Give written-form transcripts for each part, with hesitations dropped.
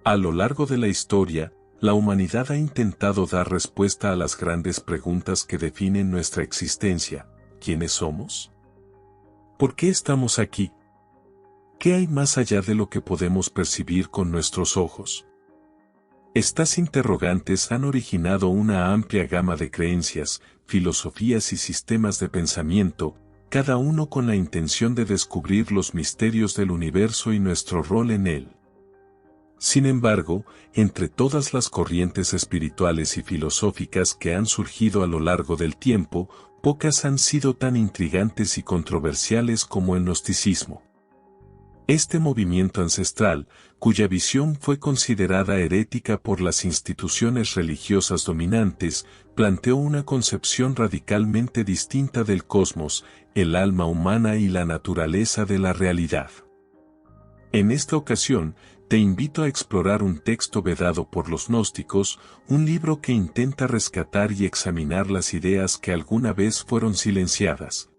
A lo largo de la historia, la humanidad ha intentado dar respuesta a las grandes preguntas que definen nuestra existencia. ¿Quiénes somos? ¿Por qué estamos aquí? ¿Qué hay más allá de lo que podemos percibir con nuestros ojos? Estas interrogantes han originado una amplia gama de creencias, filosofías y sistemas de pensamiento, cada uno con la intención de descubrir los misterios del universo y nuestro rol en él. Sin embargo, entre todas las corrientes espirituales y filosóficas que han surgido a lo largo del tiempo, pocas han sido tan intrigantes y controversiales como el gnosticismo. Este movimiento ancestral, cuya visión fue considerada herética por las instituciones religiosas dominantes, planteó una concepción radicalmente distinta del cosmos, el alma humana y la naturaleza de la realidad. En esta ocasión, te invito a explorar un texto vedado por los gnósticos, un libro que intenta rescatar y examinar las ideas que alguna vez fueron silenciadas,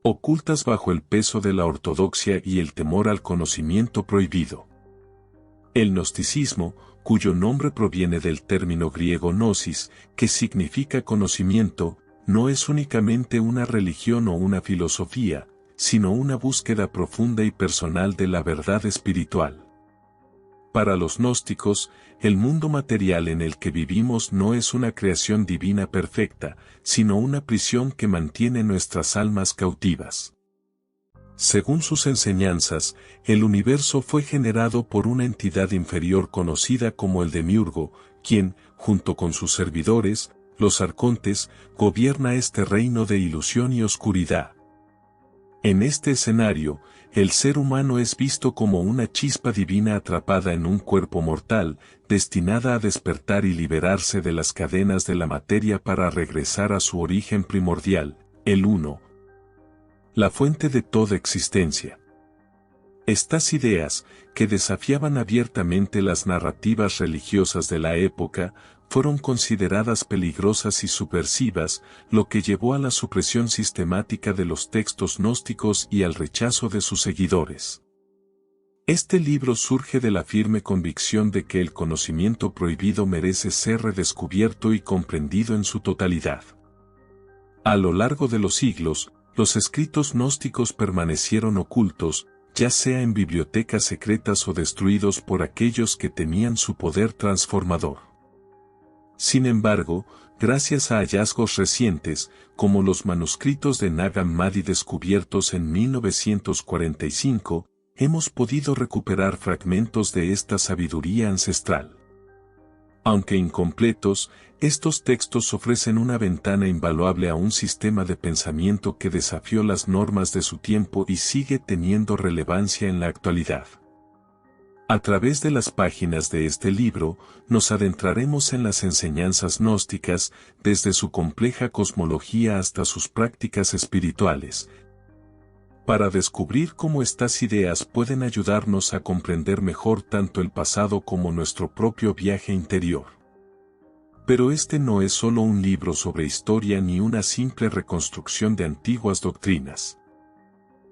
ocultas bajo el peso de la ortodoxia y el temor al conocimiento prohibido. El gnosticismo, cuyo nombre proviene del término griego gnosis, que significa conocimiento, no es únicamente una religión o una filosofía, sino una búsqueda profunda y personal de la verdad espiritual. Para los gnósticos, el mundo material en el que vivimos no es una creación divina perfecta, sino una prisión que mantiene nuestras almas cautivas. Según sus enseñanzas, el universo fue generado por una entidad inferior conocida como el Demiurgo, quien, junto con sus servidores, los arcontes, gobierna este reino de ilusión y oscuridad. En este escenario, el ser humano es visto como una chispa divina atrapada en un cuerpo mortal, destinada a despertar y liberarse de las cadenas de la materia para regresar a su origen primordial, el Uno, la fuente de toda existencia. Estas ideas, que desafiaban abiertamente las narrativas religiosas de la época, fueron consideradas peligrosas y subversivas, lo que llevó a la supresión sistemática de los textos gnósticos y al rechazo de sus seguidores. Este libro surge de la firme convicción de que el conocimiento prohibido merece ser redescubierto y comprendido en su totalidad. A lo largo de los siglos, los escritos gnósticos permanecieron ocultos, ya sea en bibliotecas secretas o destruidos por aquellos que temían su poder transformador. Sin embargo, gracias a hallazgos recientes, como los manuscritos de Nag Hammadi descubiertos en 1945, hemos podido recuperar fragmentos de esta sabiduría ancestral. Aunque incompletos, estos textos ofrecen una ventana invaluable a un sistema de pensamiento que desafió las normas de su tiempo y sigue teniendo relevancia en la actualidad. A través de las páginas de este libro, nos adentraremos en las enseñanzas gnósticas, desde su compleja cosmología hasta sus prácticas espirituales, para descubrir cómo estas ideas pueden ayudarnos a comprender mejor tanto el pasado como nuestro propio viaje interior. Pero este no es solo un libro sobre historia ni una simple reconstrucción de antiguas doctrinas.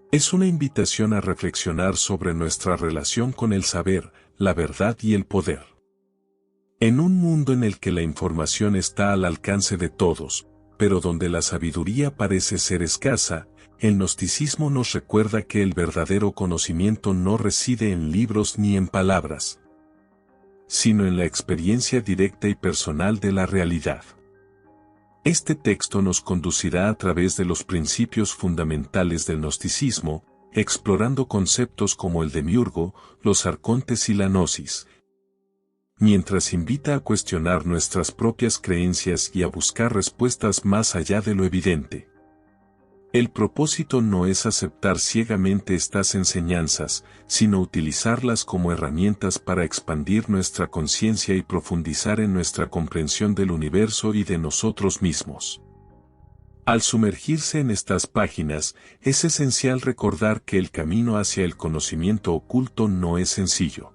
Es una invitación a reflexionar sobre nuestra relación con el saber, la verdad y el poder. En un mundo en el que la información está al alcance de todos, pero donde la sabiduría parece ser escasa, el gnosticismo nos recuerda que el verdadero conocimiento no reside en libros ni en palabras, sino en la experiencia directa y personal de la realidad. Este texto nos conducirá a través de los principios fundamentales del gnosticismo, explorando conceptos como el demiurgo, los arcontes y la gnosis, mientras invita a cuestionar nuestras propias creencias y a buscar respuestas más allá de lo evidente. El propósito no es aceptar ciegamente estas enseñanzas, sino utilizarlas como herramientas para expandir nuestra conciencia y profundizar en nuestra comprensión del universo y de nosotros mismos. Al sumergirse en estas páginas, es esencial recordar que el camino hacia el conocimiento oculto no es sencillo.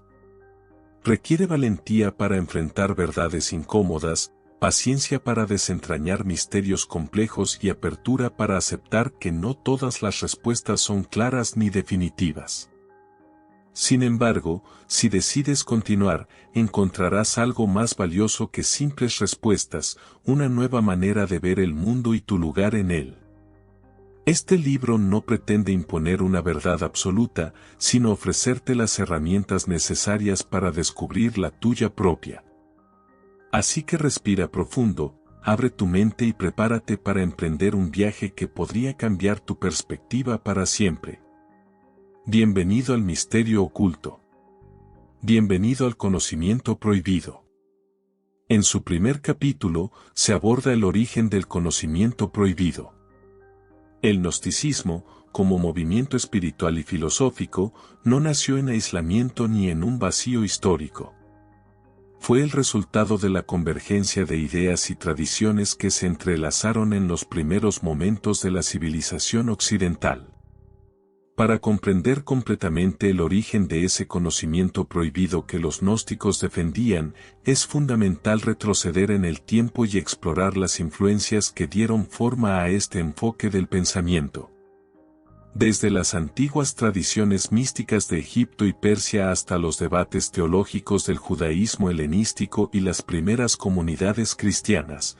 Requiere valentía para enfrentar verdades incómodas, paciencia para desentrañar misterios complejos y apertura para aceptar que no todas las respuestas son claras ni definitivas. Sin embargo, si decides continuar, encontrarás algo más valioso que simples respuestas, una nueva manera de ver el mundo y tu lugar en él. Este libro no pretende imponer una verdad absoluta, sino ofrecerte las herramientas necesarias para descubrir la tuya propia. Así que respira profundo, abre tu mente y prepárate para emprender un viaje que podría cambiar tu perspectiva para siempre. Bienvenido al misterio oculto. Bienvenido al conocimiento prohibido. En su primer capítulo, se aborda el origen del conocimiento prohibido. El gnosticismo, como movimiento espiritual y filosófico, no nació en aislamiento ni en un vacío histórico. Fue el resultado de la convergencia de ideas y tradiciones que se entrelazaron en los primeros momentos de la civilización occidental. Para comprender completamente el origen de ese conocimiento prohibido que los gnósticos defendían, es fundamental retroceder en el tiempo y explorar las influencias que dieron forma a este enfoque del pensamiento. Desde las antiguas tradiciones místicas de Egipto y Persia hasta los debates teológicos del judaísmo helenístico y las primeras comunidades cristianas,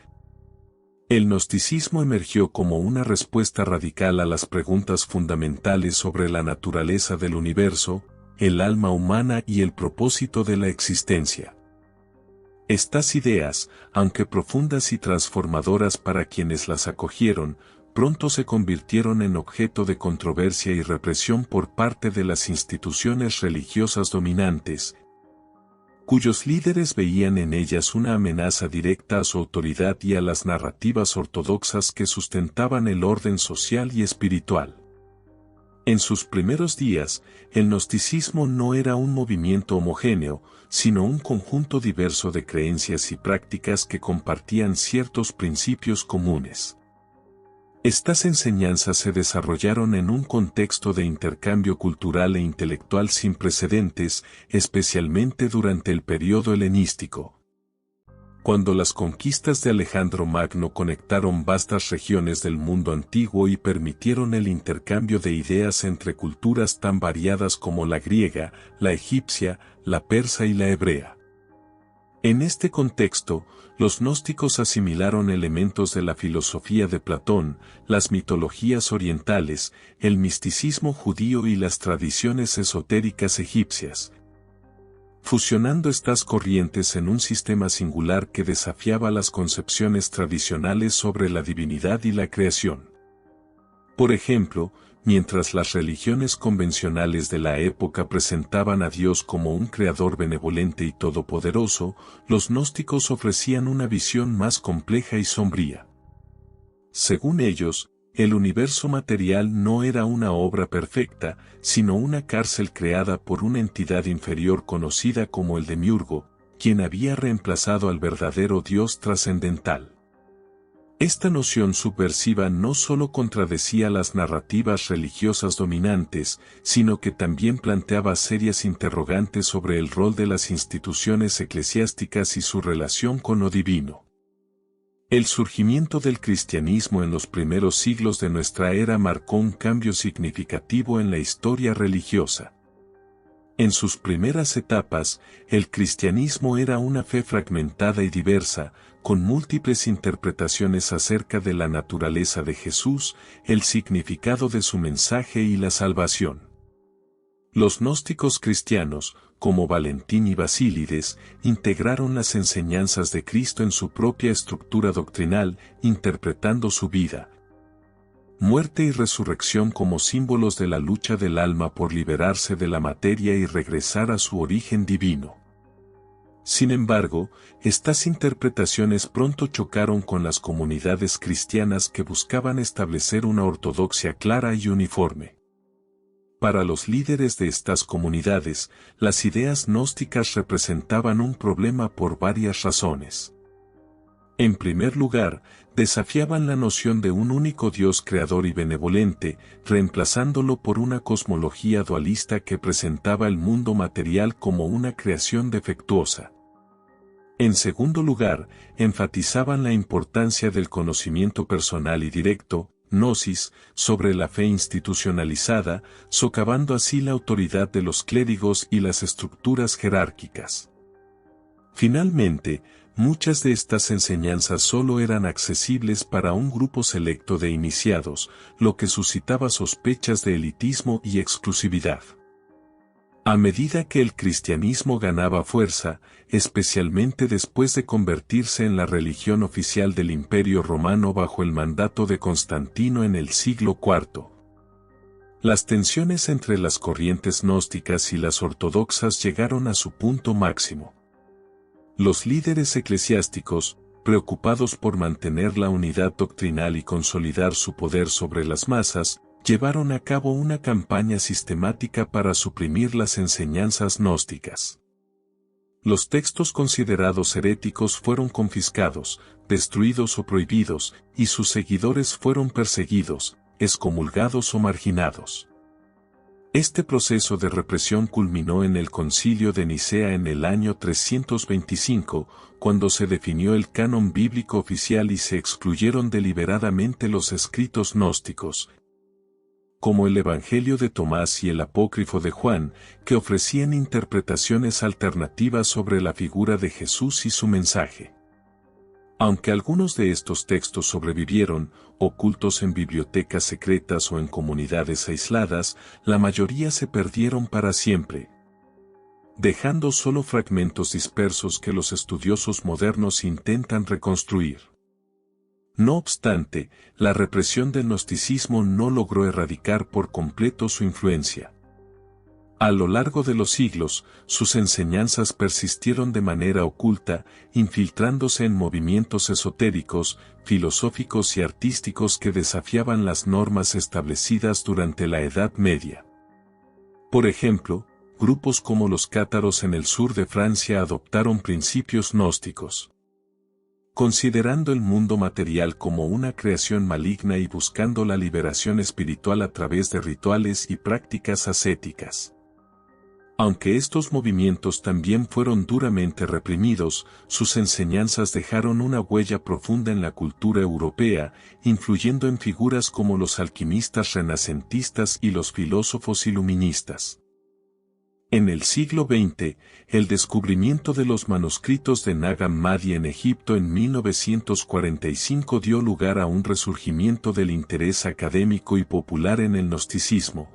el gnosticismo emergió como una respuesta radical a las preguntas fundamentales sobre la naturaleza del universo, el alma humana y el propósito de la existencia. Estas ideas, aunque profundas y transformadoras para quienes las acogieron, pronto se convirtieron en objeto de controversia y represión por parte de las instituciones religiosas dominantes, cuyos líderes veían en ellas una amenaza directa a su autoridad y a las narrativas ortodoxas que sustentaban el orden social y espiritual. En sus primeros días, el gnosticismo no era un movimiento homogéneo, sino un conjunto diverso de creencias y prácticas que compartían ciertos principios comunes. Estas enseñanzas se desarrollaron en un contexto de intercambio cultural e intelectual sin precedentes, especialmente durante el período helenístico. Cuando las conquistas de Alejandro Magno conectaron vastas regiones del mundo antiguo y permitieron el intercambio de ideas entre culturas tan variadas como la griega, la egipcia, la persa y la hebrea. En este contexto, los gnósticos asimilaron elementos de la filosofía de Platón, las mitologías orientales, el misticismo judío y las tradiciones esotéricas egipcias, fusionando estas corrientes en un sistema singular que desafiaba las concepciones tradicionales sobre la divinidad y la creación. Por ejemplo, mientras las religiones convencionales de la época presentaban a Dios como un creador benevolente y todopoderoso, los gnósticos ofrecían una visión más compleja y sombría. Según ellos, el universo material no era una obra perfecta, sino una cárcel creada por una entidad inferior conocida como el demiurgo, quien había reemplazado al verdadero Dios trascendental. Esta noción subversiva no solo contradecía las narrativas religiosas dominantes, sino que también planteaba serias interrogantes sobre el rol de las instituciones eclesiásticas y su relación con lo divino. El surgimiento del cristianismo en los primeros siglos de nuestra era marcó un cambio significativo en la historia religiosa. En sus primeras etapas, el cristianismo era una fe fragmentada y diversa, con múltiples interpretaciones acerca de la naturaleza de Jesús, el significado de su mensaje y la salvación. Los gnósticos cristianos, como Valentín y Basílides, integraron las enseñanzas de Cristo en su propia estructura doctrinal, interpretando su vida, muerte y resurrección como símbolos de la lucha del alma por liberarse de la materia y regresar a su origen divino. Sin embargo, estas interpretaciones pronto chocaron con las comunidades cristianas que buscaban establecer una ortodoxia clara y uniforme. Para los líderes de estas comunidades, las ideas gnósticas representaban un problema por varias razones. En primer lugar, desafiaban la noción de un único Dios creador y benevolente, reemplazándolo por una cosmología dualista que presentaba el mundo material como una creación defectuosa. En segundo lugar, enfatizaban la importancia del conocimiento personal y directo, gnosis, sobre la fe institucionalizada, socavando así la autoridad de los clérigos y las estructuras jerárquicas. Finalmente, muchas de estas enseñanzas solo eran accesibles para un grupo selecto de iniciados, lo que suscitaba sospechas de elitismo y exclusividad. A medida que el cristianismo ganaba fuerza, especialmente después de convertirse en la religión oficial del Imperio Romano bajo el mandato de Constantino en el siglo IV, las tensiones entre las corrientes gnósticas y las ortodoxas llegaron a su punto máximo. Los líderes eclesiásticos, preocupados por mantener la unidad doctrinal y consolidar su poder sobre las masas, llevaron a cabo una campaña sistemática para suprimir las enseñanzas gnósticas. Los textos considerados heréticos fueron confiscados, destruidos o prohibidos, y sus seguidores fueron perseguidos, excomulgados o marginados. Este proceso de represión culminó en el Concilio de Nicea en el año 325, cuando se definió el canon bíblico oficial y se excluyeron deliberadamente los escritos gnósticos, como el Evangelio de Tomás y el Apócrifo de Juan, que ofrecían interpretaciones alternativas sobre la figura de Jesús y su mensaje. Aunque algunos de estos textos sobrevivieron, ocultos en bibliotecas secretas o en comunidades aisladas, la mayoría se perdieron para siempre, dejando solo fragmentos dispersos que los estudiosos modernos intentan reconstruir. No obstante, la represión del gnosticismo no logró erradicar por completo su influencia. A lo largo de los siglos, sus enseñanzas persistieron de manera oculta, infiltrándose en movimientos esotéricos, filosóficos y artísticos que desafiaban las normas establecidas durante la Edad Media. Por ejemplo, grupos como los cátaros en el sur de Francia adoptaron principios gnósticos, considerando el mundo material como una creación maligna y buscando la liberación espiritual a través de rituales y prácticas ascéticas. Aunque estos movimientos también fueron duramente reprimidos, sus enseñanzas dejaron una huella profunda en la cultura europea, influyendo en figuras como los alquimistas renacentistas y los filósofos iluministas. En el siglo XX, el descubrimiento de los manuscritos de Nag Hammadi en Egipto en 1945 dio lugar a un resurgimiento del interés académico y popular en el gnosticismo,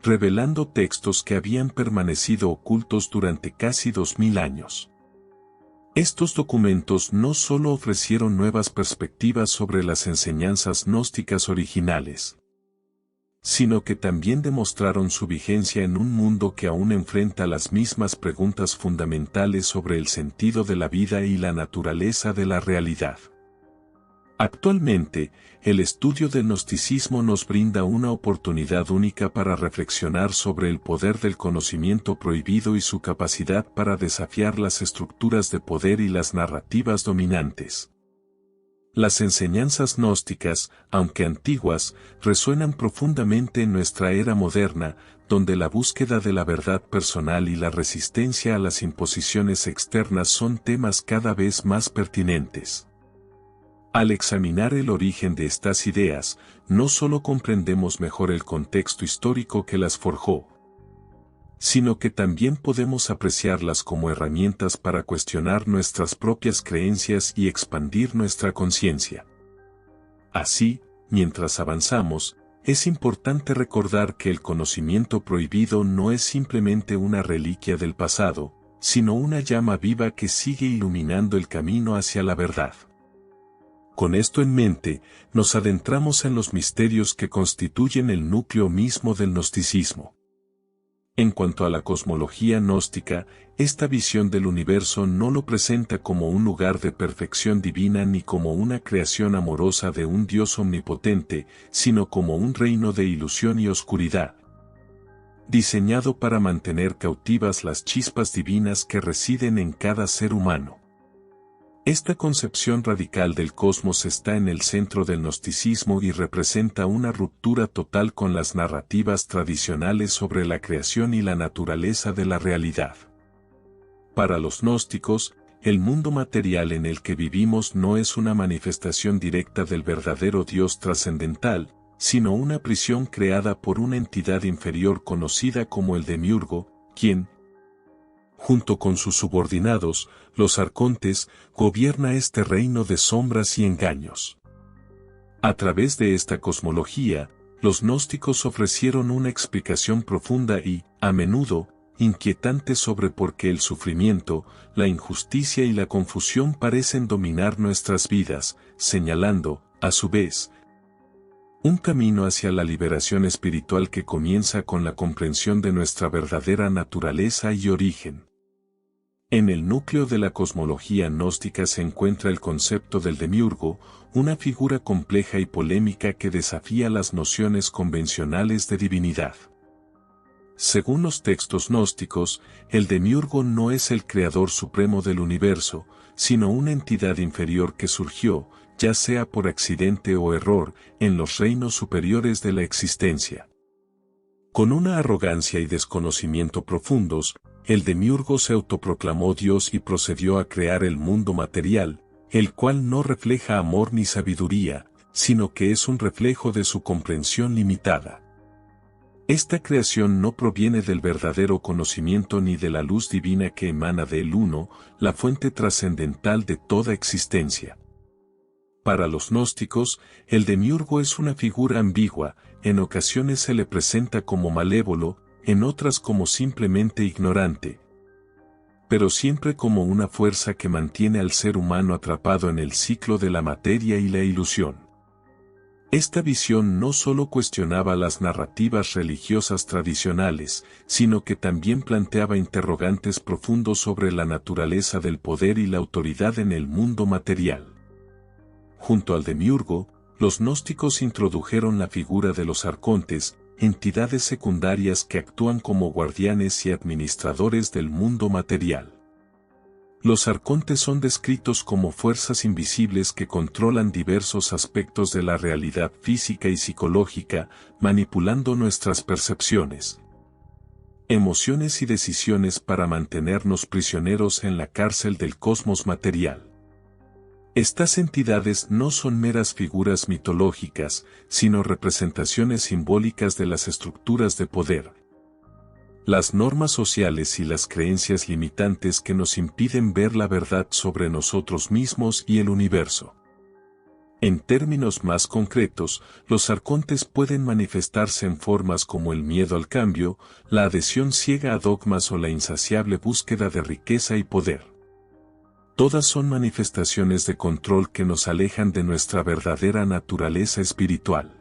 revelando textos que habían permanecido ocultos durante casi 2000 años. Estos documentos no solo ofrecieron nuevas perspectivas sobre las enseñanzas gnósticas originales, sino que también demostraron su vigencia en un mundo que aún enfrenta las mismas preguntas fundamentales sobre el sentido de la vida y la naturaleza de la realidad. Actualmente, el estudio del gnosticismo nos brinda una oportunidad única para reflexionar sobre el poder del conocimiento prohibido y su capacidad para desafiar las estructuras de poder y las narrativas dominantes. Las enseñanzas gnósticas, aunque antiguas, resuenan profundamente en nuestra era moderna, donde la búsqueda de la verdad personal y la resistencia a las imposiciones externas son temas cada vez más pertinentes. Al examinar el origen de estas ideas, no solo comprendemos mejor el contexto histórico que las forjó, sino que también podemos apreciarlas como herramientas para cuestionar nuestras propias creencias y expandir nuestra conciencia. Así, mientras avanzamos, es importante recordar que el conocimiento prohibido no es simplemente una reliquia del pasado, sino una llama viva que sigue iluminando el camino hacia la verdad. Con esto en mente, nos adentramos en los misterios que constituyen el núcleo mismo del gnosticismo. En cuanto a la cosmología gnóstica, esta visión del universo no lo presenta como un lugar de perfección divina ni como una creación amorosa de un Dios omnipotente, sino como un reino de ilusión y oscuridad, diseñado para mantener cautivas las chispas divinas que residen en cada ser humano. Esta concepción radical del cosmos está en el centro del gnosticismo y representa una ruptura total con las narrativas tradicionales sobre la creación y la naturaleza de la realidad. Para los gnósticos, el mundo material en el que vivimos no es una manifestación directa del verdadero Dios trascendental, sino una prisión creada por una entidad inferior conocida como el Demiurgo, quien, junto con sus subordinados, los arcontes, gobierna este reino de sombras y engaños. A través de esta cosmología, los gnósticos ofrecieron una explicación profunda y, a menudo, inquietante sobre por qué el sufrimiento, la injusticia y la confusión parecen dominar nuestras vidas, señalando, a su vez, un camino hacia la liberación espiritual que comienza con la comprensión de nuestra verdadera naturaleza y origen. En el núcleo de la cosmología gnóstica se encuentra el concepto del demiurgo, una figura compleja y polémica que desafía las nociones convencionales de divinidad. Según los textos gnósticos, el demiurgo no es el creador supremo del universo, sino una entidad inferior que surgió, ya sea por accidente o error, en los reinos superiores de la existencia. Con una arrogancia y desconocimiento profundos, el demiurgo se autoproclamó Dios y procedió a crear el mundo material, el cual no refleja amor ni sabiduría, sino que es un reflejo de su comprensión limitada. Esta creación no proviene del verdadero conocimiento ni de la luz divina que emana del Uno, la fuente trascendental de toda existencia. Para los gnósticos, el demiurgo es una figura ambigua, en ocasiones se le presenta como malévolo, en otras como simplemente ignorante, pero siempre como una fuerza que mantiene al ser humano atrapado en el ciclo de la materia y la ilusión. Esta visión no solo cuestionaba las narrativas religiosas tradicionales, sino que también planteaba interrogantes profundos sobre la naturaleza del poder y la autoridad en el mundo material. Junto al demiurgo, los gnósticos introdujeron la figura de los arcontes, entidades secundarias que actúan como guardianes y administradores del mundo material. Los arcontes son descritos como fuerzas invisibles que controlan diversos aspectos de la realidad física y psicológica, manipulando nuestras percepciones, emociones y decisiones para mantenernos prisioneros en la cárcel del cosmos material. Estas entidades no son meras figuras mitológicas, sino representaciones simbólicas de las estructuras de poder, las normas sociales y las creencias limitantes que nos impiden ver la verdad sobre nosotros mismos y el universo. En términos más concretos, los arcontes pueden manifestarse en formas como el miedo al cambio, la adhesión ciega a dogmas o la insaciable búsqueda de riqueza y poder. Todas son manifestaciones de control que nos alejan de nuestra verdadera naturaleza espiritual.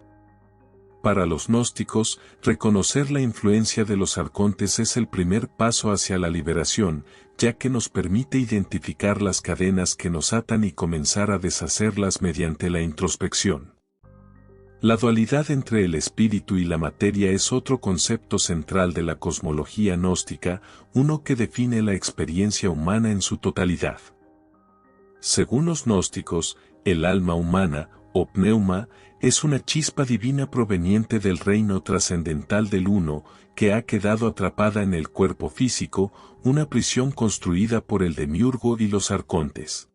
Para los gnósticos, reconocer la influencia de los arcontes es el primer paso hacia la liberación, ya que nos permite identificar las cadenas que nos atan y comenzar a deshacerlas mediante la introspección. La dualidad entre el espíritu y la materia es otro concepto central de la cosmología gnóstica, uno que define la experiencia humana en su totalidad. Según los gnósticos, el alma humana, o pneuma, es una chispa divina proveniente del reino trascendental del Uno, que ha quedado atrapada en el cuerpo físico, una prisión construida por el demiurgo y los arcontes.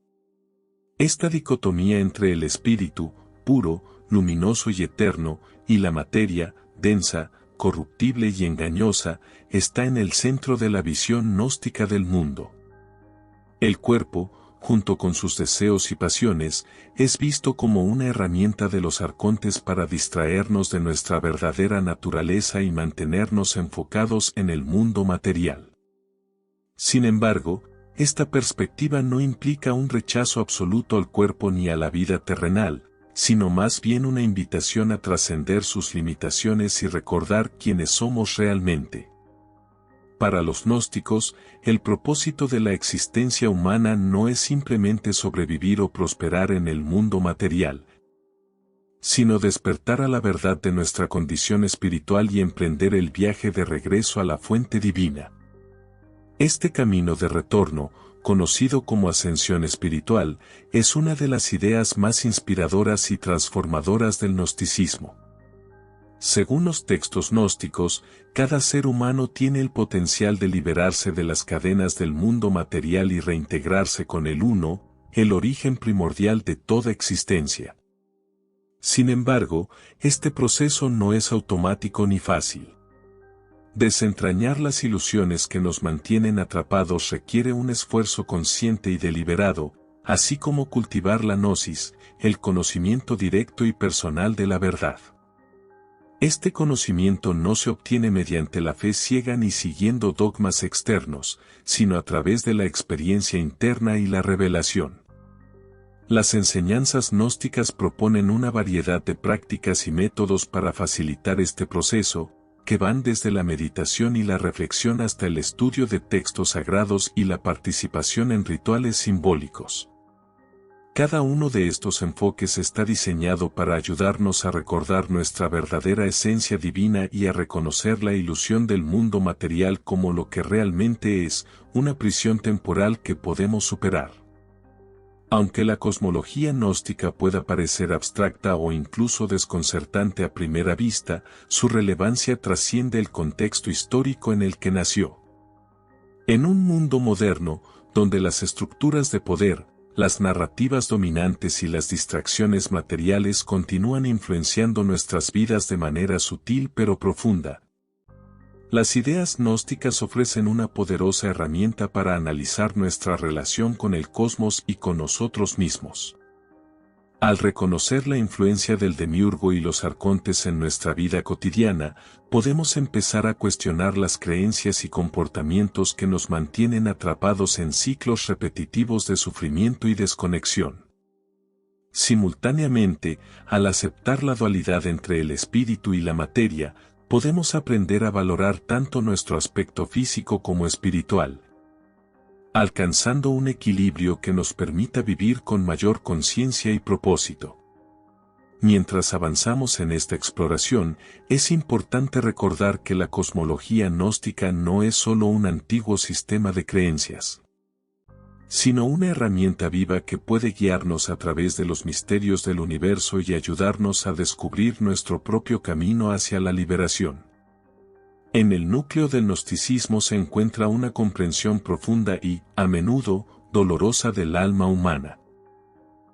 Esta dicotomía entre el espíritu, puro, luminoso y eterno, y la materia, densa, corruptible y engañosa, está en el centro de la visión gnóstica del mundo. El cuerpo, junto con sus deseos y pasiones, es visto como una herramienta de los arcontes para distraernos de nuestra verdadera naturaleza y mantenernos enfocados en el mundo material. Sin embargo, esta perspectiva no implica un rechazo absoluto al cuerpo ni a la vida terrenal, sino más bien una invitación a trascender sus limitaciones y recordar quiénes somos realmente. Para los gnósticos, el propósito de la existencia humana no es simplemente sobrevivir o prosperar en el mundo material, sino despertar a la verdad de nuestra condición espiritual y emprender el viaje de regreso a la fuente divina. Este camino de retorno, conocido como ascensión espiritual, es una de las ideas más inspiradoras y transformadoras del gnosticismo. Según los textos gnósticos, cada ser humano tiene el potencial de liberarse de las cadenas del mundo material y reintegrarse con el Uno, el origen primordial de toda existencia. Sin embargo, este proceso no es automático ni fácil. Desentrañar las ilusiones que nos mantienen atrapados requiere un esfuerzo consciente y deliberado, así como cultivar la gnosis, el conocimiento directo y personal de la verdad. Este conocimiento no se obtiene mediante la fe ciega ni siguiendo dogmas externos, sino a través de la experiencia interna y la revelación. Las enseñanzas gnósticas proponen una variedad de prácticas y métodos para facilitar este proceso, que van desde la meditación y la reflexión hasta el estudio de textos sagrados y la participación en rituales simbólicos. Cada uno de estos enfoques está diseñado para ayudarnos a recordar nuestra verdadera esencia divina y a reconocer la ilusión del mundo material como lo que realmente es, una prisión temporal que podemos superar. Aunque la cosmología gnóstica pueda parecer abstracta o incluso desconcertante a primera vista, su relevancia trasciende el contexto histórico en el que nació. En un mundo moderno, donde las estructuras de poder, las narrativas dominantes y las distracciones materiales continúan influenciando nuestras vidas de manera sutil pero profunda, las ideas gnósticas ofrecen una poderosa herramienta para analizar nuestra relación con el cosmos y con nosotros mismos. Al reconocer la influencia del demiurgo y los arcontes en nuestra vida cotidiana, podemos empezar a cuestionar las creencias y comportamientos que nos mantienen atrapados en ciclos repetitivos de sufrimiento y desconexión. Simultáneamente, al aceptar la dualidad entre el espíritu y la materia, podemos aprender a valorar tanto nuestro aspecto físico como espiritual, alcanzando un equilibrio que nos permita vivir con mayor conciencia y propósito. Mientras avanzamos en esta exploración, es importante recordar que la cosmología gnóstica no es solo un antiguo sistema de creencias, sino una herramienta viva que puede guiarnos a través de los misterios del universo y ayudarnos a descubrir nuestro propio camino hacia la liberación. En el núcleo del gnosticismo se encuentra una comprensión profunda y, a menudo, dolorosa del alma humana.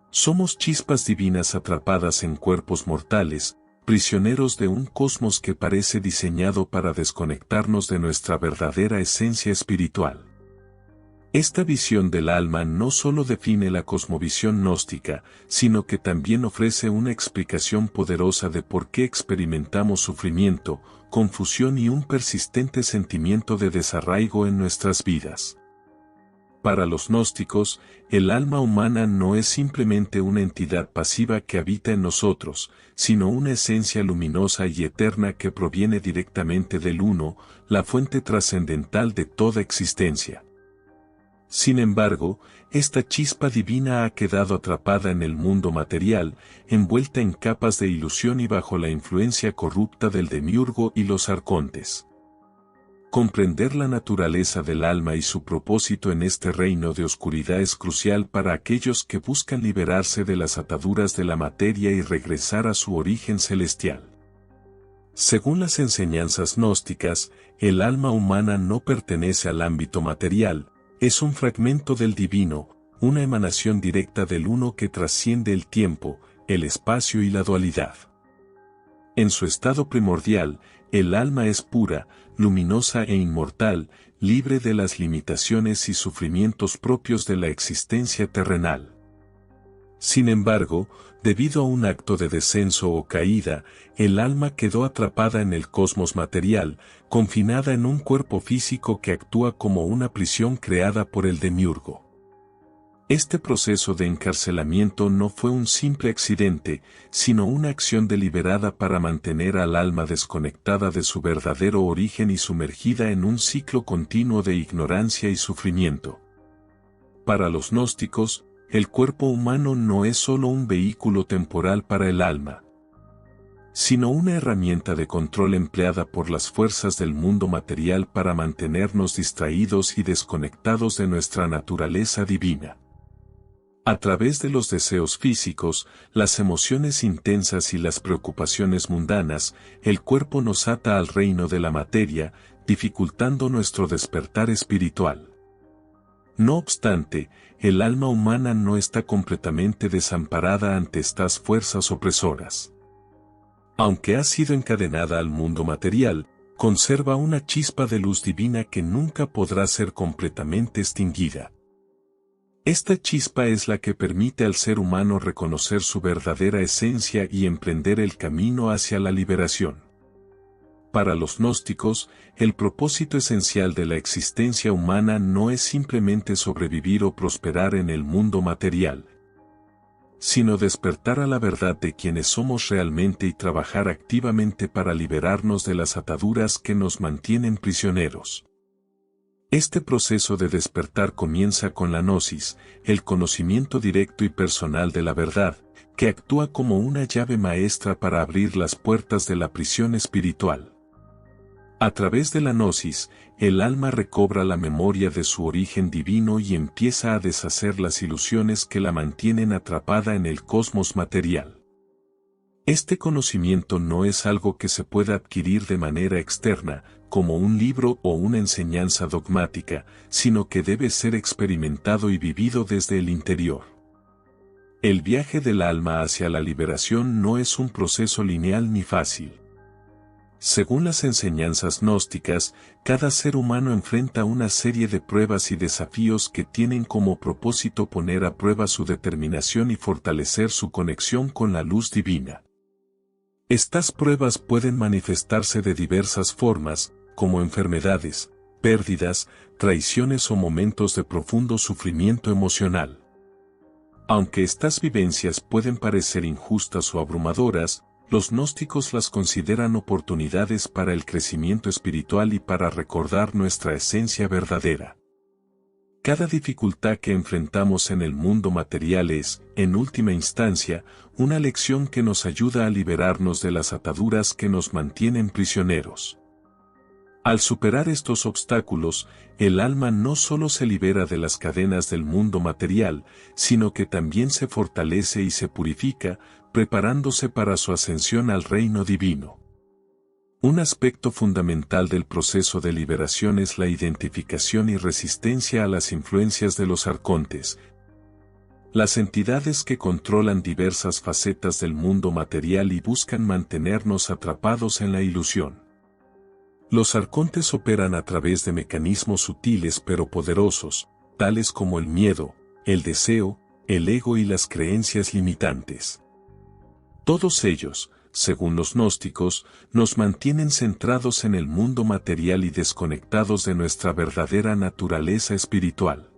Somos chispas divinas atrapadas en cuerpos mortales, prisioneros de un cosmos que parece diseñado para desconectarnos de nuestra verdadera esencia espiritual. Esta visión del alma no solo define la cosmovisión gnóstica, sino que también ofrece una explicación poderosa de por qué experimentamos sufrimiento, confusión y un persistente sentimiento de desarraigo en nuestras vidas. Para los gnósticos, el alma humana no es simplemente una entidad pasiva que habita en nosotros, sino una esencia luminosa y eterna que proviene directamente del Uno, la fuente trascendental de toda existencia. Sin embargo, esta chispa divina ha quedado atrapada en el mundo material, envuelta en capas de ilusión y bajo la influencia corrupta del demiurgo y los arcontes. Comprender la naturaleza del alma y su propósito en este reino de oscuridad es crucial para aquellos que buscan liberarse de las ataduras de la materia y regresar a su origen celestial. Según las enseñanzas gnósticas, el alma humana no pertenece al ámbito material, es un fragmento del divino, una emanación directa del Uno que trasciende el tiempo, el espacio y la dualidad. En su estado primordial, el alma es pura, luminosa e inmortal, libre de las limitaciones y sufrimientos propios de la existencia terrenal. Sin embargo, debido a un acto de descenso o caída, el alma quedó atrapada en el cosmos material, confinada en un cuerpo físico que actúa como una prisión creada por el demiurgo. Este proceso de encarcelamiento no fue un simple accidente, sino una acción deliberada para mantener al alma desconectada de su verdadero origen y sumergida en un ciclo continuo de ignorancia y sufrimiento. Para los gnósticos, el cuerpo humano no es solo un vehículo temporal para el alma, sino una herramienta de control empleada por las fuerzas del mundo material para mantenernos distraídos y desconectados de nuestra naturaleza divina. A través de los deseos físicos, las emociones intensas y las preocupaciones mundanas, el cuerpo nos ata al reino de la materia, dificultando nuestro despertar espiritual. No obstante, el alma humana no está completamente desamparada ante estas fuerzas opresoras. Aunque ha sido encadenada al mundo material, conserva una chispa de luz divina que nunca podrá ser completamente extinguida. Esta chispa es la que permite al ser humano reconocer su verdadera esencia y emprender el camino hacia la liberación. Para los gnósticos, el propósito esencial de la existencia humana no es simplemente sobrevivir o prosperar en el mundo material, sino despertar a la verdad de quienes somos realmente y trabajar activamente para liberarnos de las ataduras que nos mantienen prisioneros. Este proceso de despertar comienza con la gnosis, el conocimiento directo y personal de la verdad, que actúa como una llave maestra para abrir las puertas de la prisión espiritual. A través de la gnosis, el alma recobra la memoria de su origen divino y empieza a deshacer las ilusiones que la mantienen atrapada en el cosmos material. Este conocimiento no es algo que se pueda adquirir de manera externa, como un libro o una enseñanza dogmática, sino que debe ser experimentado y vivido desde el interior. El viaje del alma hacia la liberación no es un proceso lineal ni fácil. Según las enseñanzas gnósticas, cada ser humano enfrenta una serie de pruebas y desafíos que tienen como propósito poner a prueba su determinación y fortalecer su conexión con la luz divina. Estas pruebas pueden manifestarse de diversas formas, como enfermedades, pérdidas, traiciones o momentos de profundo sufrimiento emocional. Aunque estas vivencias pueden parecer injustas o abrumadoras, los gnósticos las consideran oportunidades para el crecimiento espiritual y para recordar nuestra esencia verdadera. Cada dificultad que enfrentamos en el mundo material es, en última instancia, una lección que nos ayuda a liberarnos de las ataduras que nos mantienen prisioneros. Al superar estos obstáculos, el alma no solo se libera de las cadenas del mundo material, sino que también se fortalece y se purifica, preparándose para su ascensión al reino divino. Un aspecto fundamental del proceso de liberación es la identificación y resistencia a las influencias de los arcontes, las entidades que controlan diversas facetas del mundo material y buscan mantenernos atrapados en la ilusión. Los arcontes operan a través de mecanismos sutiles pero poderosos, tales como el miedo, el deseo, el ego y las creencias limitantes. Todos ellos, según los gnósticos, nos mantienen centrados en el mundo material y desconectados de nuestra verdadera naturaleza espiritual.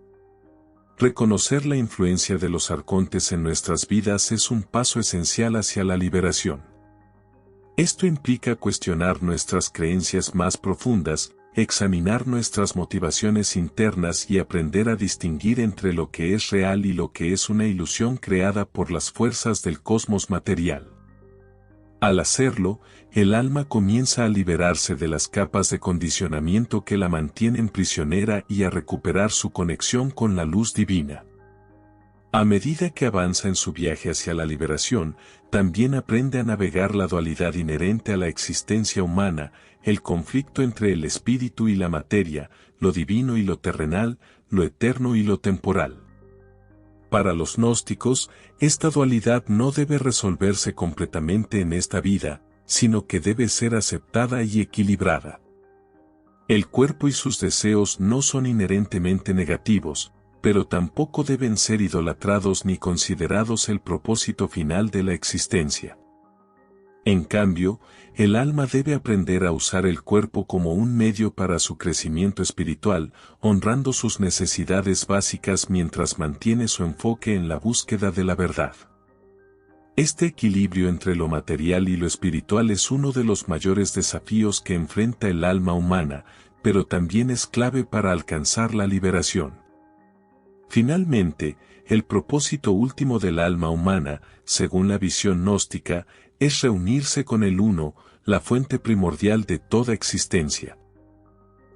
Reconocer la influencia de los arcontes en nuestras vidas es un paso esencial hacia la liberación. Esto implica cuestionar nuestras creencias más profundas, examinar nuestras motivaciones internas y aprender a distinguir entre lo que es real y lo que es una ilusión creada por las fuerzas del cosmos material. Al hacerlo, el alma comienza a liberarse de las capas de condicionamiento que la mantienen prisionera y a recuperar su conexión con la luz divina. A medida que avanza en su viaje hacia la liberación, también aprende a navegar la dualidad inherente a la existencia humana, el conflicto entre el espíritu y la materia, lo divino y lo terrenal, lo eterno y lo temporal. Para los gnósticos, esta dualidad no debe resolverse completamente en esta vida, sino que debe ser aceptada y equilibrada. El cuerpo y sus deseos no son inherentemente negativos, pero tampoco deben ser idolatrados ni considerados el propósito final de la existencia. En cambio, el alma debe aprender a usar el cuerpo como un medio para su crecimiento espiritual, honrando sus necesidades básicas mientras mantiene su enfoque en la búsqueda de la verdad. Este equilibrio entre lo material y lo espiritual es uno de los mayores desafíos que enfrenta el alma humana, pero también es clave para alcanzar la liberación. Finalmente, el propósito último del alma humana, según la visión gnóstica, es reunirse con el Uno, la fuente primordial de toda existencia.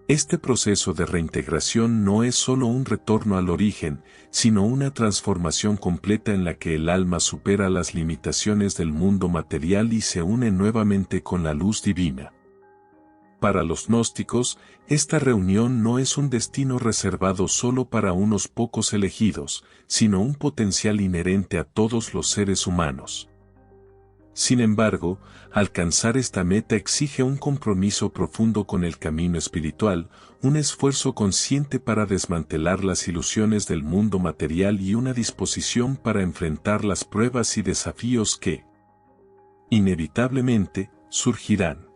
Este proceso de reintegración no es solo un retorno al origen, sino una transformación completa en la que el alma supera las limitaciones del mundo material y se une nuevamente con la luz divina. Para los gnósticos, esta reunión no es un destino reservado solo para unos pocos elegidos, sino un potencial inherente a todos los seres humanos. Sin embargo, alcanzar esta meta exige un compromiso profundo con el camino espiritual, un esfuerzo consciente para desmantelar las ilusiones del mundo material y una disposición para enfrentar las pruebas y desafíos que, inevitablemente, surgirán.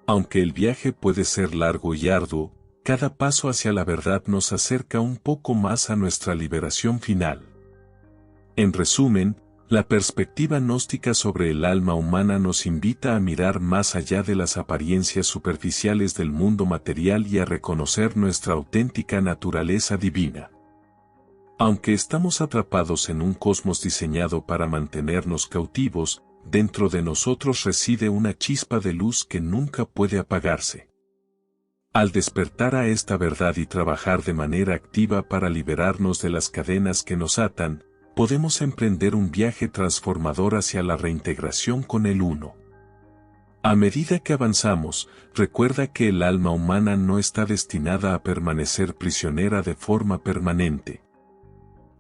Aunque el viaje puede ser largo y arduo, cada paso hacia la verdad nos acerca un poco más a nuestra liberación final. En resumen, la perspectiva gnóstica sobre el alma humana nos invita a mirar más allá de las apariencias superficiales del mundo material y a reconocer nuestra auténtica naturaleza divina. Aunque estamos atrapados en un cosmos diseñado para mantenernos cautivos, dentro de nosotros reside una chispa de luz que nunca puede apagarse. Al despertar a esta verdad y trabajar de manera activa para liberarnos de las cadenas que nos atan, podemos emprender un viaje transformador hacia la reintegración con el Uno. A medida que avanzamos, recuerda que el alma humana no está destinada a permanecer prisionera de forma permanente.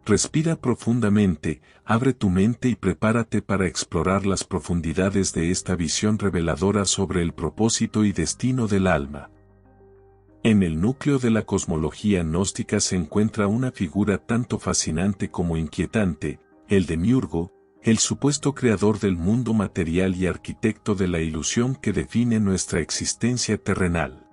Respira profundamente, abre tu mente y prepárate para explorar las profundidades de esta visión reveladora sobre el propósito y destino del alma. En el núcleo de la cosmología gnóstica se encuentra una figura tanto fascinante como inquietante, el demiurgo, el supuesto creador del mundo material y arquitecto de la ilusión que define nuestra existencia terrenal.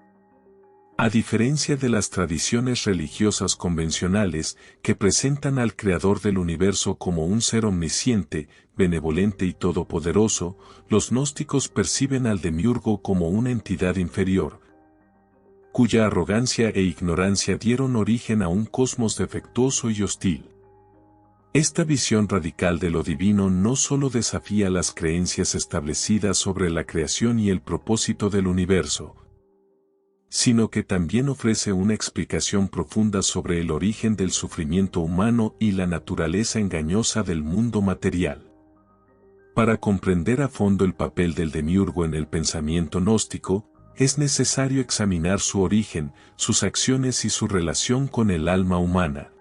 A diferencia de las tradiciones religiosas convencionales, que presentan al creador del universo como un ser omnisciente, benevolente y todopoderoso, los gnósticos perciben al demiurgo como una entidad inferior, cuya arrogancia e ignorancia dieron origen a un cosmos defectuoso y hostil. Esta visión radical de lo divino no solo desafía las creencias establecidas sobre la creación y el propósito del universo, sino que también ofrece una explicación profunda sobre el origen del sufrimiento humano y la naturaleza engañosa del mundo material. Para comprender a fondo el papel del demiurgo en el pensamiento gnóstico, es necesario examinar su origen, sus acciones y su relación con el alma humana,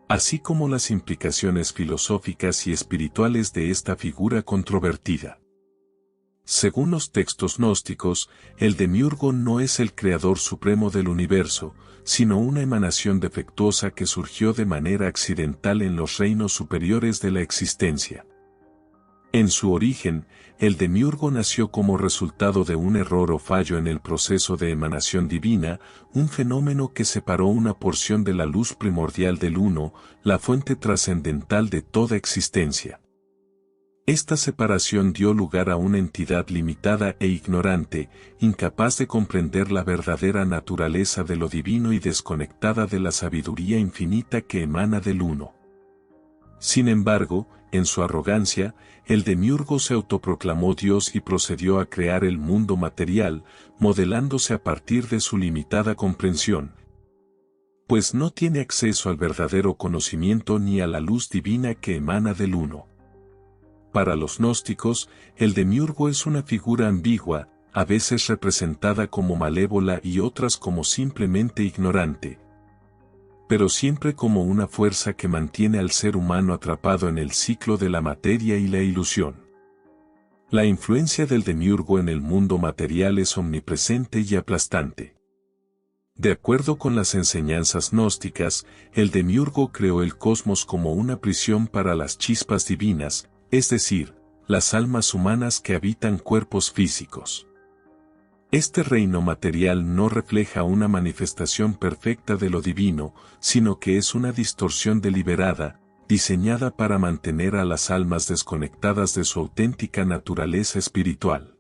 así como las implicaciones filosóficas y espirituales de esta figura controvertida. Según los textos gnósticos, el demiurgo no es el creador supremo del universo, sino una emanación defectuosa que surgió de manera accidental en los reinos superiores de la existencia. En su origen, el demiurgo nació como resultado de un error o fallo en el proceso de emanación divina, un fenómeno que separó una porción de la luz primordial del Uno, la fuente trascendental de toda existencia. Esta separación dio lugar a una entidad limitada e ignorante, incapaz de comprender la verdadera naturaleza de lo divino y desconectada de la sabiduría infinita que emana del Uno. Sin embargo, en su arrogancia, el demiurgo se autoproclamó Dios y procedió a crear el mundo material, modelándose a partir de su limitada comprensión, pues no tiene acceso al verdadero conocimiento ni a la luz divina que emana del Uno. Para los gnósticos, el demiurgo es una figura ambigua, a veces representada como malévola y otras como simplemente ignorante, pero siempre como una fuerza que mantiene al ser humano atrapado en el ciclo de la materia y la ilusión. La influencia del demiurgo en el mundo material es omnipresente y aplastante. De acuerdo con las enseñanzas gnósticas, el demiurgo creó el cosmos como una prisión para las chispas divinas, es decir, las almas humanas que habitan cuerpos físicos. Este reino material no refleja una manifestación perfecta de lo divino, sino que es una distorsión deliberada, diseñada para mantener a las almas desconectadas de su auténtica naturaleza espiritual.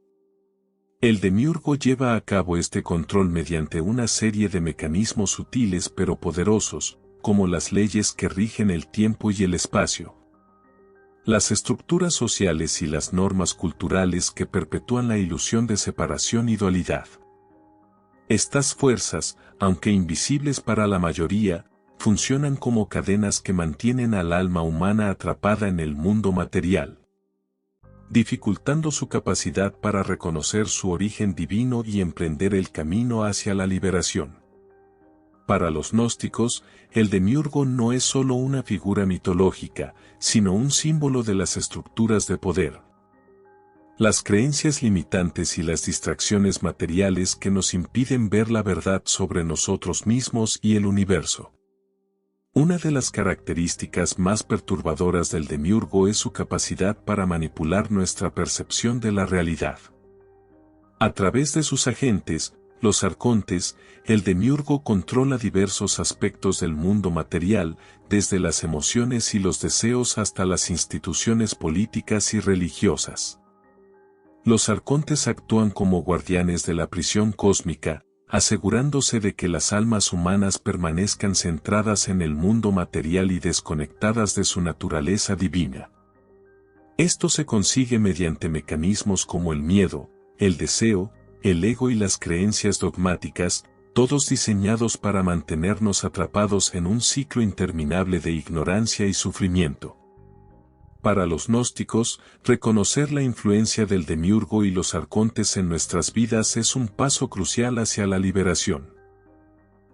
El demiurgo lleva a cabo este control mediante una serie de mecanismos sutiles pero poderosos, como las leyes que rigen el tiempo y el espacio, las estructuras sociales y las normas culturales que perpetúan la ilusión de separación y dualidad. Estas fuerzas, aunque invisibles para la mayoría, funcionan como cadenas que mantienen al alma humana atrapada en el mundo material, dificultando su capacidad para reconocer su origen divino y emprender el camino hacia la liberación. Para los gnósticos, el demiurgo no es solo una figura mitológica, sino un símbolo de las estructuras de poder, las creencias limitantes y las distracciones materiales que nos impiden ver la verdad sobre nosotros mismos y el universo. Una de las características más perturbadoras del demiurgo es su capacidad para manipular nuestra percepción de la realidad. A través de sus agentes, los arcontes, el demiurgo controla diversos aspectos del mundo material, desde las emociones y los deseos hasta las instituciones políticas y religiosas. Los arcontes actúan como guardianes de la prisión cósmica, asegurándose de que las almas humanas permanezcan centradas en el mundo material y desconectadas de su naturaleza divina. Esto se consigue mediante mecanismos como el miedo, el deseo, el ego y las creencias dogmáticas, todos diseñados para mantenernos atrapados en un ciclo interminable de ignorancia y sufrimiento. Para los gnósticos, reconocer la influencia del demiurgo y los arcontes en nuestras vidas es un paso crucial hacia la liberación.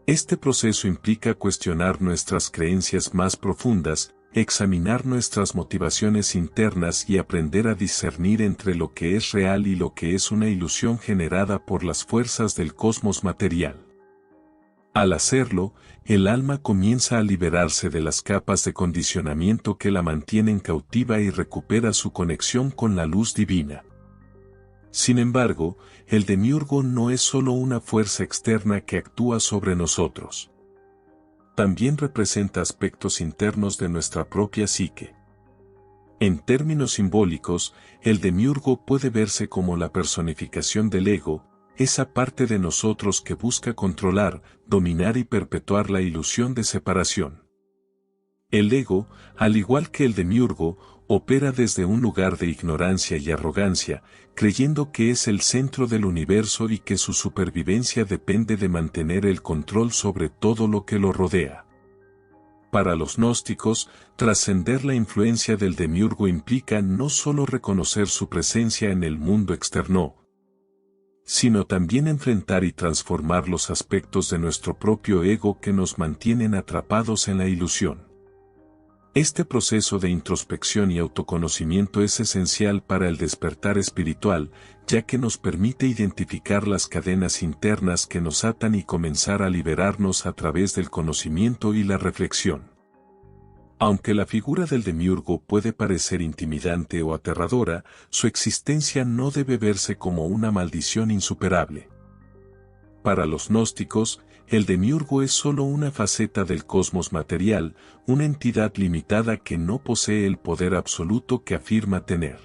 Este proceso implica cuestionar nuestras creencias más profundas, examinar nuestras motivaciones internas y aprender a discernir entre lo que es real y lo que es una ilusión generada por las fuerzas del cosmos material. Al hacerlo, el alma comienza a liberarse de las capas de condicionamiento que la mantienen cautiva y recupera su conexión con la luz divina. Sin embargo, el demiurgo no es solo una fuerza externa que actúa sobre nosotros. También representa aspectos internos de nuestra propia psique. En términos simbólicos, el demiurgo puede verse como la personificación del ego, esa parte de nosotros que busca controlar, dominar y perpetuar la ilusión de separación. El ego, al igual que el demiurgo, opera desde un lugar de ignorancia y arrogancia, creyendo que es el centro del universo y que su supervivencia depende de mantener el control sobre todo lo que lo rodea. Para los gnósticos, trascender la influencia del demiurgo implica no solo reconocer su presencia en el mundo externo, sino también enfrentar y transformar los aspectos de nuestro propio ego que nos mantienen atrapados en la ilusión. Este proceso de introspección y autoconocimiento es esencial para el despertar espiritual, ya que nos permite identificar las cadenas internas que nos atan y comenzar a liberarnos a través del conocimiento y la reflexión. Aunque la figura del demiurgo puede parecer intimidante o aterradora, su existencia no debe verse como una maldición insuperable. Para los gnósticos, el demiurgo es solo una faceta del cosmos material, una entidad limitada que no posee el poder absoluto que afirma tener.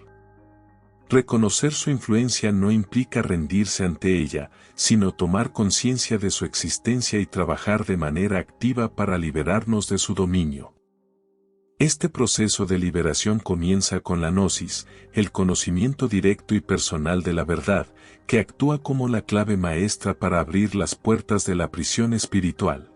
Reconocer su influencia no implica rendirse ante ella, sino tomar conciencia de su existencia y trabajar de manera activa para liberarnos de su dominio. Este proceso de liberación comienza con la gnosis, el conocimiento directo y personal de la verdad, que actúa como la clave maestra para abrir las puertas de la prisión espiritual.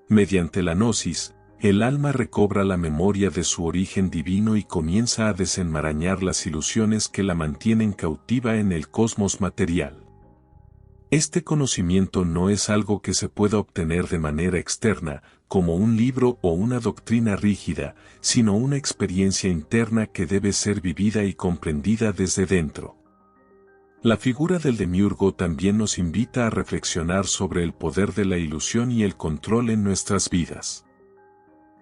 Mediante la gnosis, el alma recobra la memoria de su origen divino y comienza a desenmarañar las ilusiones que la mantienen cautiva en el cosmos material. Este conocimiento no es algo que se pueda obtener de manera externa, como un libro o una doctrina rígida, sino una experiencia interna que debe ser vivida y comprendida desde dentro. La figura del demiurgo también nos invita a reflexionar sobre el poder de la ilusión y el control en nuestras vidas.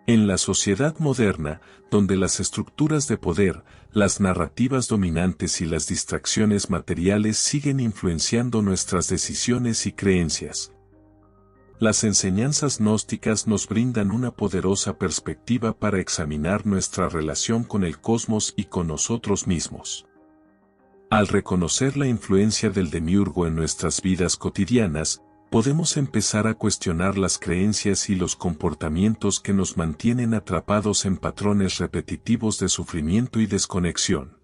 En la sociedad moderna, donde las estructuras de poder, las narrativas dominantes y las distracciones materiales siguen influenciando nuestras decisiones y creencias, las enseñanzas gnósticas nos brindan una poderosa perspectiva para examinar nuestra relación con el cosmos y con nosotros mismos. Al reconocer la influencia del demiurgo en nuestras vidas cotidianas, podemos empezar a cuestionar las creencias y los comportamientos que nos mantienen atrapados en patrones repetitivos de sufrimiento y desconexión.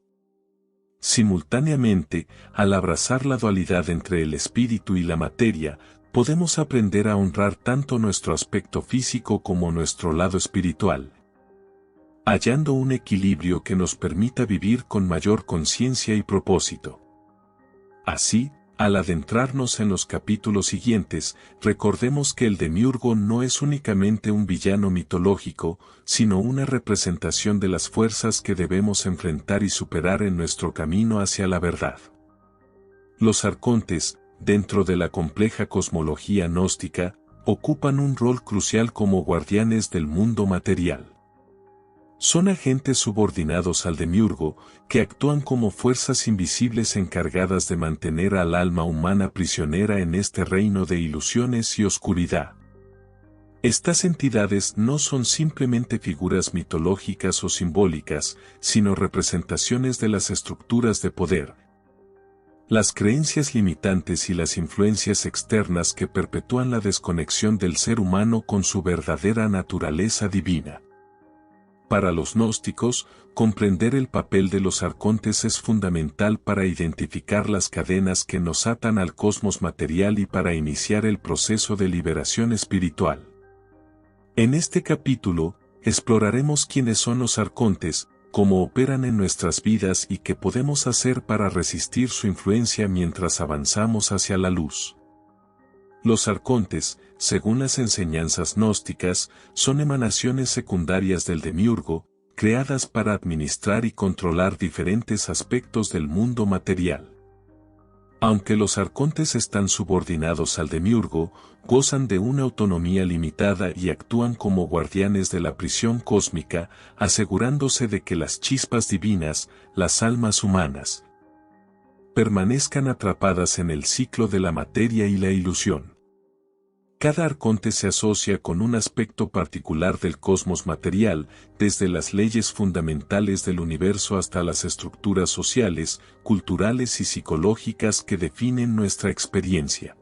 Simultáneamente, al abrazar la dualidad entre el espíritu y la materia, podemos aprender a honrar tanto nuestro aspecto físico como nuestro lado espiritual, hallando un equilibrio que nos permita vivir con mayor conciencia y propósito. Así, al adentrarnos en los capítulos siguientes, recordemos que el demiurgo no es únicamente un villano mitológico, sino una representación de las fuerzas que debemos enfrentar y superar en nuestro camino hacia la verdad. Los arcontes, dentro de la compleja cosmología gnóstica, ocupan un rol crucial como guardianes del mundo material. Son agentes subordinados al demiurgo, que actúan como fuerzas invisibles encargadas de mantener al alma humana prisionera en este reino de ilusiones y oscuridad. Estas entidades no son simplemente figuras mitológicas o simbólicas, sino representaciones de las estructuras de poder, las creencias limitantes y las influencias externas que perpetúan la desconexión del ser humano con su verdadera naturaleza divina. Para los gnósticos, comprender el papel de los arcontes es fundamental para identificar las cadenas que nos atan al cosmos material y para iniciar el proceso de liberación espiritual. En este capítulo, exploraremos quiénes son los arcontes, cómo operan en nuestras vidas y qué podemos hacer para resistir su influencia mientras avanzamos hacia la luz. Los arcontes, según las enseñanzas gnósticas, son emanaciones secundarias del demiurgo, creadas para administrar y controlar diferentes aspectos del mundo material. Aunque los arcontes están subordinados al demiurgo, gozan de una autonomía limitada y actúan como guardianes de la prisión cósmica, asegurándose de que las chispas divinas, las almas humanas, permanezcan atrapadas en el ciclo de la materia y la ilusión. Cada arconte se asocia con un aspecto particular del cosmos material, desde las leyes fundamentales del universo hasta las estructuras sociales, culturales y psicológicas que definen nuestra experiencia.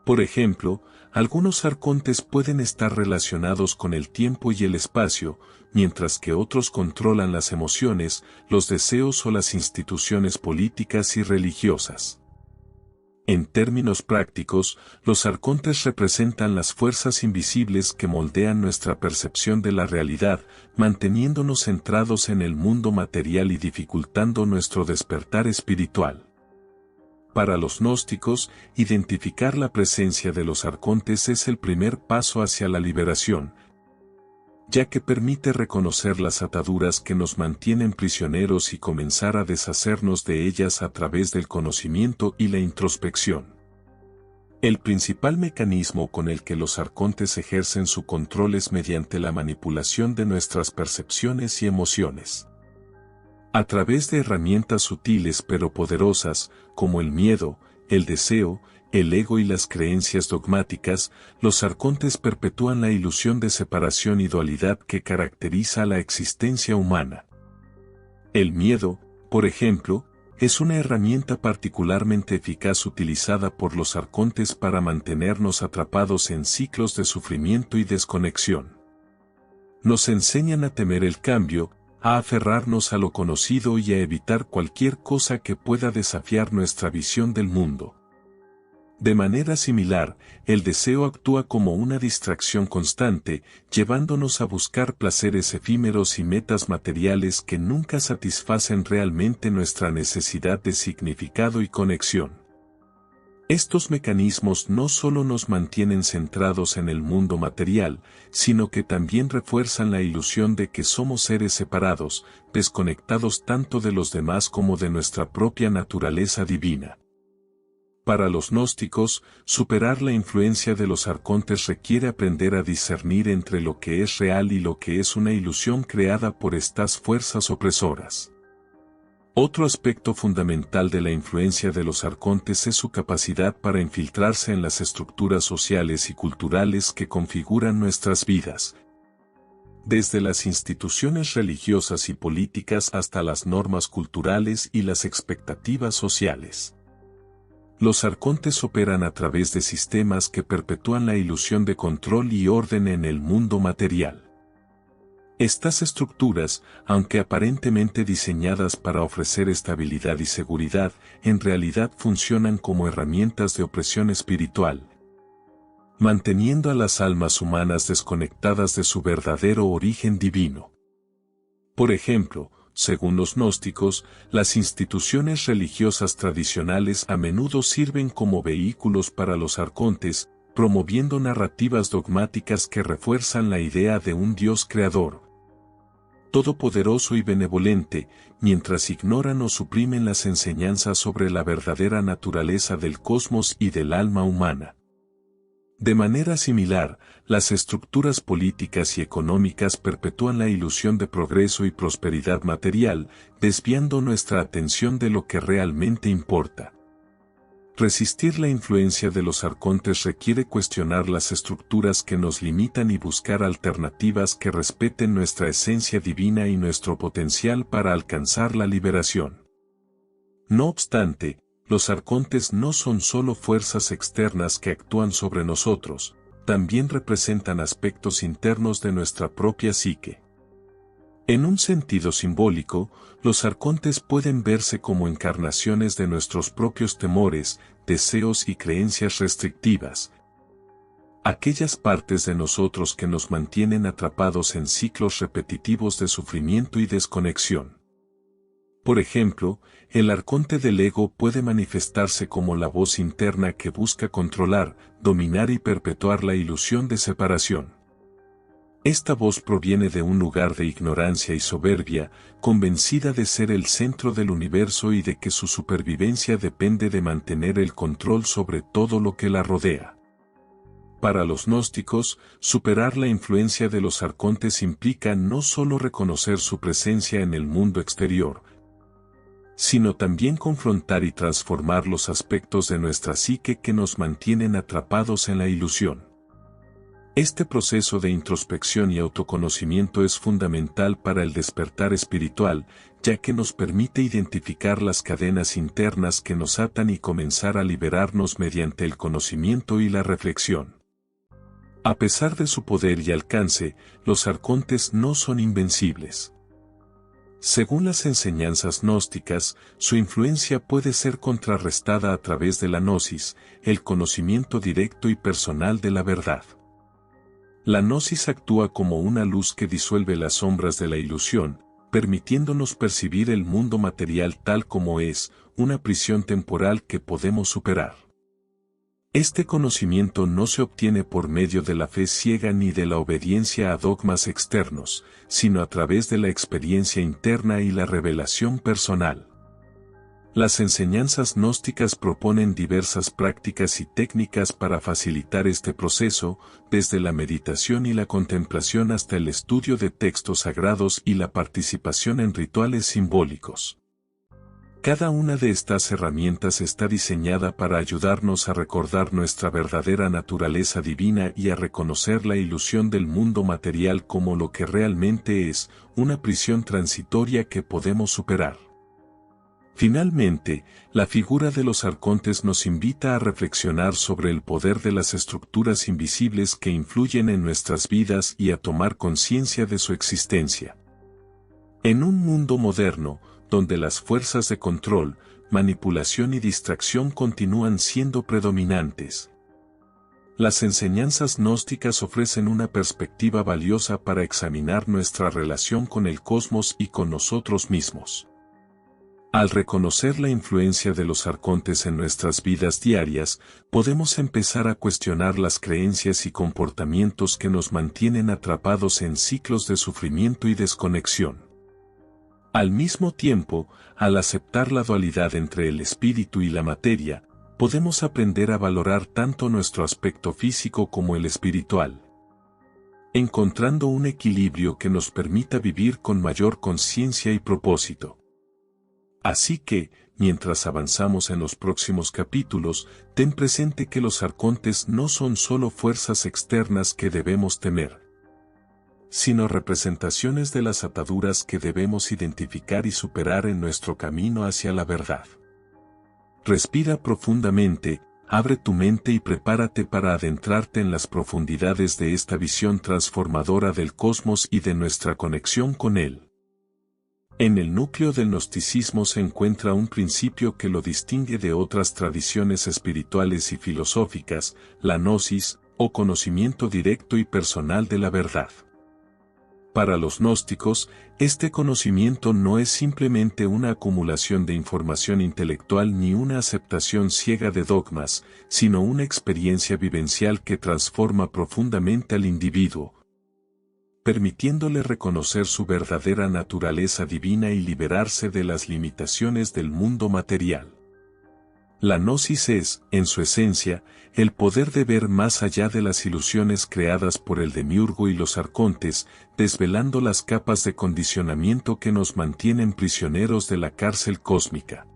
Por ejemplo, algunos arcontes pueden estar relacionados con el tiempo y el espacio, mientras que otros controlan las emociones, los deseos o las instituciones políticas y religiosas. En términos prácticos, los arcontes representan las fuerzas invisibles que moldean nuestra percepción de la realidad, manteniéndonos centrados en el mundo material y dificultando nuestro despertar espiritual. Para los gnósticos, identificar la presencia de los arcontes es el primer paso hacia la liberación, ya que permite reconocer las ataduras que nos mantienen prisioneros y comenzar a deshacernos de ellas a través del conocimiento y la introspección. El principal mecanismo con el que los arcontes ejercen su control es mediante la manipulación de nuestras percepciones y emociones. A través de herramientas sutiles pero poderosas, como el miedo, el deseo, el ego y las creencias dogmáticas, los arcontes perpetúan la ilusión de separación y dualidad que caracteriza a la existencia humana. El miedo, por ejemplo, es una herramienta particularmente eficaz utilizada por los arcontes para mantenernos atrapados en ciclos de sufrimiento y desconexión. Nos enseñan a temer el cambio, a aferrarnos a lo conocido y a evitar cualquier cosa que pueda desafiar nuestra visión del mundo. De manera similar, el deseo actúa como una distracción constante, llevándonos a buscar placeres efímeros y metas materiales que nunca satisfacen realmente nuestra necesidad de significado y conexión. Estos mecanismos no solo nos mantienen centrados en el mundo material, sino que también refuerzan la ilusión de que somos seres separados, desconectados tanto de los demás como de nuestra propia naturaleza divina. Para los gnósticos, superar la influencia de los arcontes requiere aprender a discernir entre lo que es real y lo que es una ilusión creada por estas fuerzas opresoras. Otro aspecto fundamental de la influencia de los arcontes es su capacidad para infiltrarse en las estructuras sociales y culturales que configuran nuestras vidas. Desde las instituciones religiosas y políticas hasta las normas culturales y las expectativas sociales. Los arcontes operan a través de sistemas que perpetúan la ilusión de control y orden en el mundo material. Estas estructuras, aunque aparentemente diseñadas para ofrecer estabilidad y seguridad, en realidad funcionan como herramientas de opresión espiritual, manteniendo a las almas humanas desconectadas de su verdadero origen divino. Por ejemplo, según los gnósticos, las instituciones religiosas tradicionales a menudo sirven como vehículos para los arcontes, promoviendo narrativas dogmáticas que refuerzan la idea de un Dios creador, todopoderoso y benevolente, mientras ignoran o suprimen las enseñanzas sobre la verdadera naturaleza del cosmos y del alma humana. De manera similar, las estructuras políticas y económicas perpetúan la ilusión de progreso y prosperidad material, desviando nuestra atención de lo que realmente importa. Resistir la influencia de los arcontes requiere cuestionar las estructuras que nos limitan y buscar alternativas que respeten nuestra esencia divina y nuestro potencial para alcanzar la liberación. No obstante, los arcontes no son solo fuerzas externas que actúan sobre nosotros, también representan aspectos internos de nuestra propia psique. En un sentido simbólico, los arcontes pueden verse como encarnaciones de nuestros propios temores, deseos y creencias restrictivas. Aquellas partes de nosotros que nos mantienen atrapados en ciclos repetitivos de sufrimiento y desconexión. Por ejemplo, el arconte del ego puede manifestarse como la voz interna que busca controlar, dominar y perpetuar la ilusión de separación. Esta voz proviene de un lugar de ignorancia y soberbia, convencida de ser el centro del universo y de que su supervivencia depende de mantener el control sobre todo lo que la rodea. Para los gnósticos, superar la influencia de los arcontes implica no solo reconocer su presencia en el mundo exterior, sino también confrontar y transformar los aspectos de nuestra psique que nos mantienen atrapados en la ilusión. Este proceso de introspección y autoconocimiento es fundamental para el despertar espiritual, ya que nos permite identificar las cadenas internas que nos atan y comenzar a liberarnos mediante el conocimiento y la reflexión. A pesar de su poder y alcance, los arcontes no son invencibles. Según las enseñanzas gnósticas, su influencia puede ser contrarrestada a través de la gnosis, el conocimiento directo y personal de la verdad. La gnosis actúa como una luz que disuelve las sombras de la ilusión, permitiéndonos percibir el mundo material tal como es, una prisión temporal que podemos superar. Este conocimiento no se obtiene por medio de la fe ciega ni de la obediencia a dogmas externos, sino a través de la experiencia interna y la revelación personal. Las enseñanzas gnósticas proponen diversas prácticas y técnicas para facilitar este proceso, desde la meditación y la contemplación hasta el estudio de textos sagrados y la participación en rituales simbólicos. Cada una de estas herramientas está diseñada para ayudarnos a recordar nuestra verdadera naturaleza divina y a reconocer la ilusión del mundo material como lo que realmente es, una prisión transitoria que podemos superar. Finalmente, la figura de los arcontes nos invita a reflexionar sobre el poder de las estructuras invisibles que influyen en nuestras vidas y a tomar conciencia de su existencia. En un mundo moderno, donde las fuerzas de control, manipulación y distracción continúan siendo predominantes, las enseñanzas gnósticas ofrecen una perspectiva valiosa para examinar nuestra relación con el cosmos y con nosotros mismos. Al reconocer la influencia de los arcontes en nuestras vidas diarias, podemos empezar a cuestionar las creencias y comportamientos que nos mantienen atrapados en ciclos de sufrimiento y desconexión. Al mismo tiempo, al aceptar la dualidad entre el espíritu y la materia, podemos aprender a valorar tanto nuestro aspecto físico como el espiritual, encontrando un equilibrio que nos permita vivir con mayor conciencia y propósito. Así que, mientras avanzamos en los próximos capítulos, ten presente que los arcontes no son solo fuerzas externas que debemos temer, sino representaciones de las ataduras que debemos identificar y superar en nuestro camino hacia la verdad. Respira profundamente, abre tu mente y prepárate para adentrarte en las profundidades de esta visión transformadora del cosmos y de nuestra conexión con él. En el núcleo del gnosticismo se encuentra un principio que lo distingue de otras tradiciones espirituales y filosóficas, la gnosis, o conocimiento directo y personal de la verdad. Para los gnósticos, este conocimiento no es simplemente una acumulación de información intelectual ni una aceptación ciega de dogmas, sino una experiencia vivencial que transforma profundamente al individuo, permitiéndole reconocer su verdadera naturaleza divina y liberarse de las limitaciones del mundo material. La gnosis es, en su esencia, el poder de ver más allá de las ilusiones creadas por el demiurgo y los arcontes, desvelando las capas de condicionamiento que nos mantienen prisioneros de la cárcel cósmica.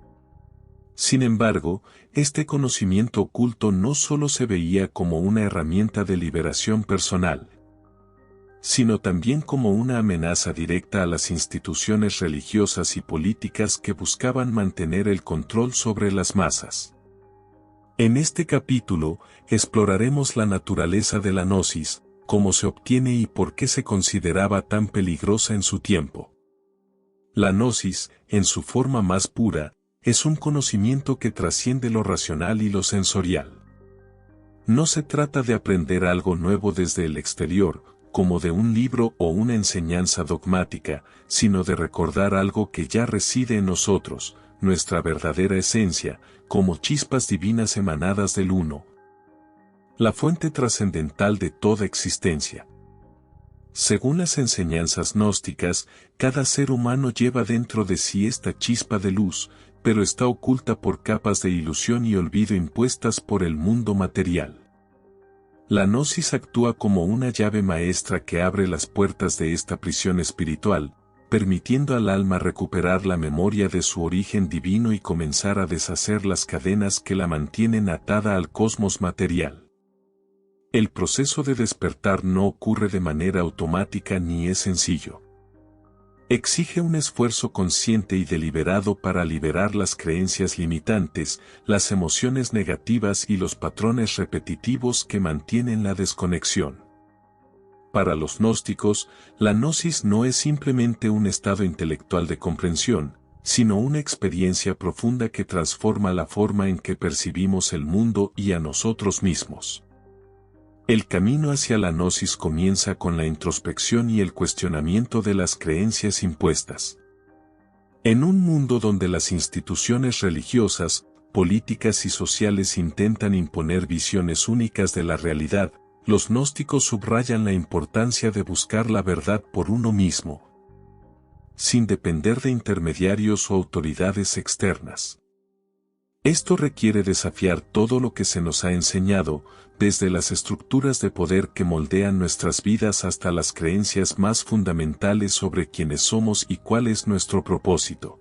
Sin embargo, este conocimiento oculto no solo se veía como una herramienta de liberación personal, sino también como una amenaza directa a las instituciones religiosas y políticas que buscaban mantener el control sobre las masas. En este capítulo, exploraremos la naturaleza de la gnosis, cómo se obtiene y por qué se consideraba tan peligrosa en su tiempo. La gnosis, en su forma más pura, es un conocimiento que trasciende lo racional y lo sensorial. No se trata de aprender algo nuevo desde el exterior, como de un libro o una enseñanza dogmática, sino de recordar algo que ya reside en nosotros, nuestra verdadera esencia, como chispas divinas emanadas del Uno, la fuente trascendental de toda existencia. Según las enseñanzas gnósticas, cada ser humano lleva dentro de sí esta chispa de luz, pero está oculta por capas de ilusión y olvido impuestas por el mundo material. La gnosis actúa como una llave maestra que abre las puertas de esta prisión espiritual, permitiendo al alma recuperar la memoria de su origen divino y comenzar a deshacer las cadenas que la mantienen atada al cosmos material. El proceso de despertar no ocurre de manera automática ni es sencillo. Exige un esfuerzo consciente y deliberado para liberar las creencias limitantes, las emociones negativas y los patrones repetitivos que mantienen la desconexión. Para los gnósticos, la gnosis no es simplemente un estado intelectual de comprensión, sino una experiencia profunda que transforma la forma en que percibimos el mundo y a nosotros mismos. El camino hacia la gnosis comienza con la introspección y el cuestionamiento de las creencias impuestas. En un mundo donde las instituciones religiosas, políticas y sociales intentan imponer visiones únicas de la realidad, los gnósticos subrayan la importancia de buscar la verdad por uno mismo, sin depender de intermediarios o autoridades externas. Esto requiere desafiar todo lo que se nos ha enseñado, desde las estructuras de poder que moldean nuestras vidas hasta las creencias más fundamentales sobre quiénes somos y cuál es nuestro propósito.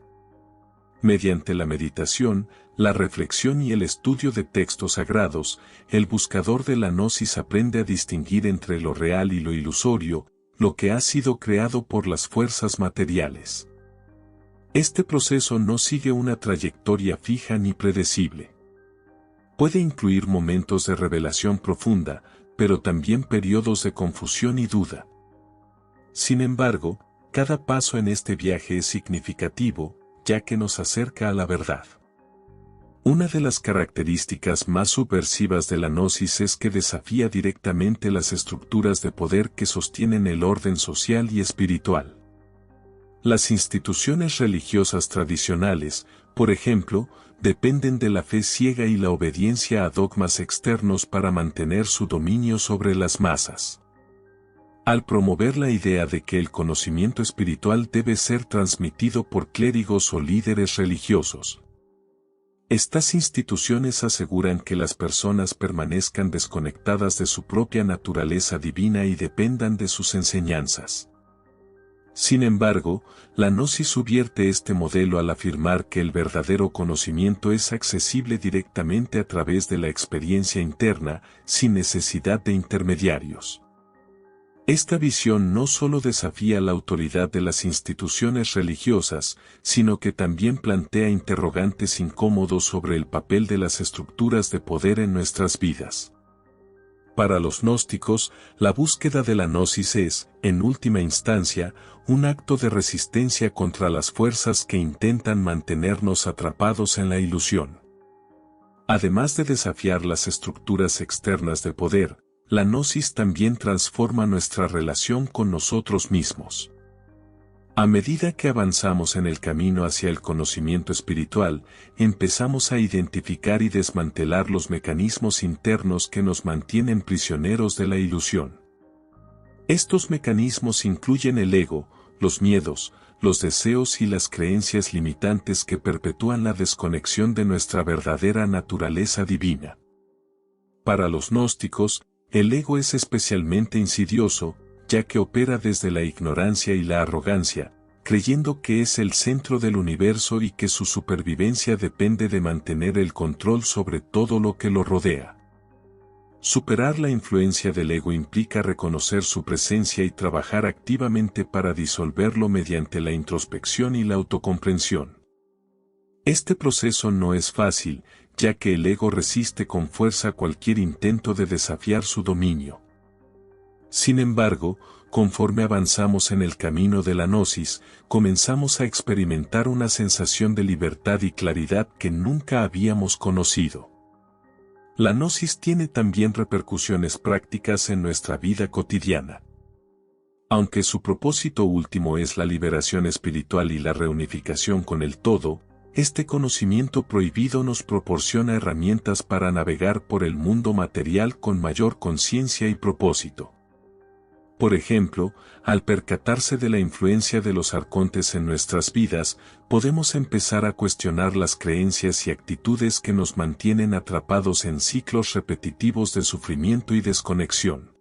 Mediante la meditación, la reflexión y el estudio de textos sagrados, el buscador de la gnosis aprende a distinguir entre lo real y lo ilusorio, lo que ha sido creado por las fuerzas materiales. Este proceso no sigue una trayectoria fija ni predecible. Puede incluir momentos de revelación profunda, pero también periodos de confusión y duda. Sin embargo, cada paso en este viaje es significativo, ya que nos acerca a la verdad. Una de las características más subversivas de la gnosis es que desafía directamente las estructuras de poder que sostienen el orden social y espiritual. Las instituciones religiosas tradicionales, por ejemplo, dependen de la fe ciega y la obediencia a dogmas externos para mantener su dominio sobre las masas. Al promover la idea de que el conocimiento espiritual debe ser transmitido por clérigos o líderes religiosos, estas instituciones aseguran que las personas permanezcan desconectadas de su propia naturaleza divina y dependan de sus enseñanzas. Sin embargo, la gnosis subvierte este modelo al afirmar que el verdadero conocimiento es accesible directamente a través de la experiencia interna, sin necesidad de intermediarios. Esta visión no solo desafía la autoridad de las instituciones religiosas, sino que también plantea interrogantes incómodos sobre el papel de las estructuras de poder en nuestras vidas. Para los gnósticos, la búsqueda de la gnosis es, en última instancia, un acto de resistencia contra las fuerzas que intentan mantenernos atrapados en la ilusión. Además de desafiar las estructuras externas de poder, la gnosis también transforma nuestra relación con nosotros mismos. A medida que avanzamos en el camino hacia el conocimiento espiritual, empezamos a identificar y desmantelar los mecanismos internos que nos mantienen prisioneros de la ilusión. Estos mecanismos incluyen el ego, los miedos, los deseos y las creencias limitantes que perpetúan la desconexión de nuestra verdadera naturaleza divina. Para los gnósticos, el ego es especialmente insidioso, ya que opera desde la ignorancia y la arrogancia, creyendo que es el centro del universo y que su supervivencia depende de mantener el control sobre todo lo que lo rodea. Superar la influencia del ego implica reconocer su presencia y trabajar activamente para disolverlo mediante la introspección y la autocomprensión. Este proceso no es fácil, ya que el ego resiste con fuerza cualquier intento de desafiar su dominio. Sin embargo, conforme avanzamos en el camino de la gnosis, comenzamos a experimentar una sensación de libertad y claridad que nunca habíamos conocido. La gnosis tiene también repercusiones prácticas en nuestra vida cotidiana. Aunque su propósito último es la liberación espiritual y la reunificación con el todo, este conocimiento prohibido nos proporciona herramientas para navegar por el mundo material con mayor conciencia y propósito. Por ejemplo, al percatarse de la influencia de los arcontes en nuestras vidas, podemos empezar a cuestionar las creencias y actitudes que nos mantienen atrapados en ciclos repetitivos de sufrimiento y desconexión.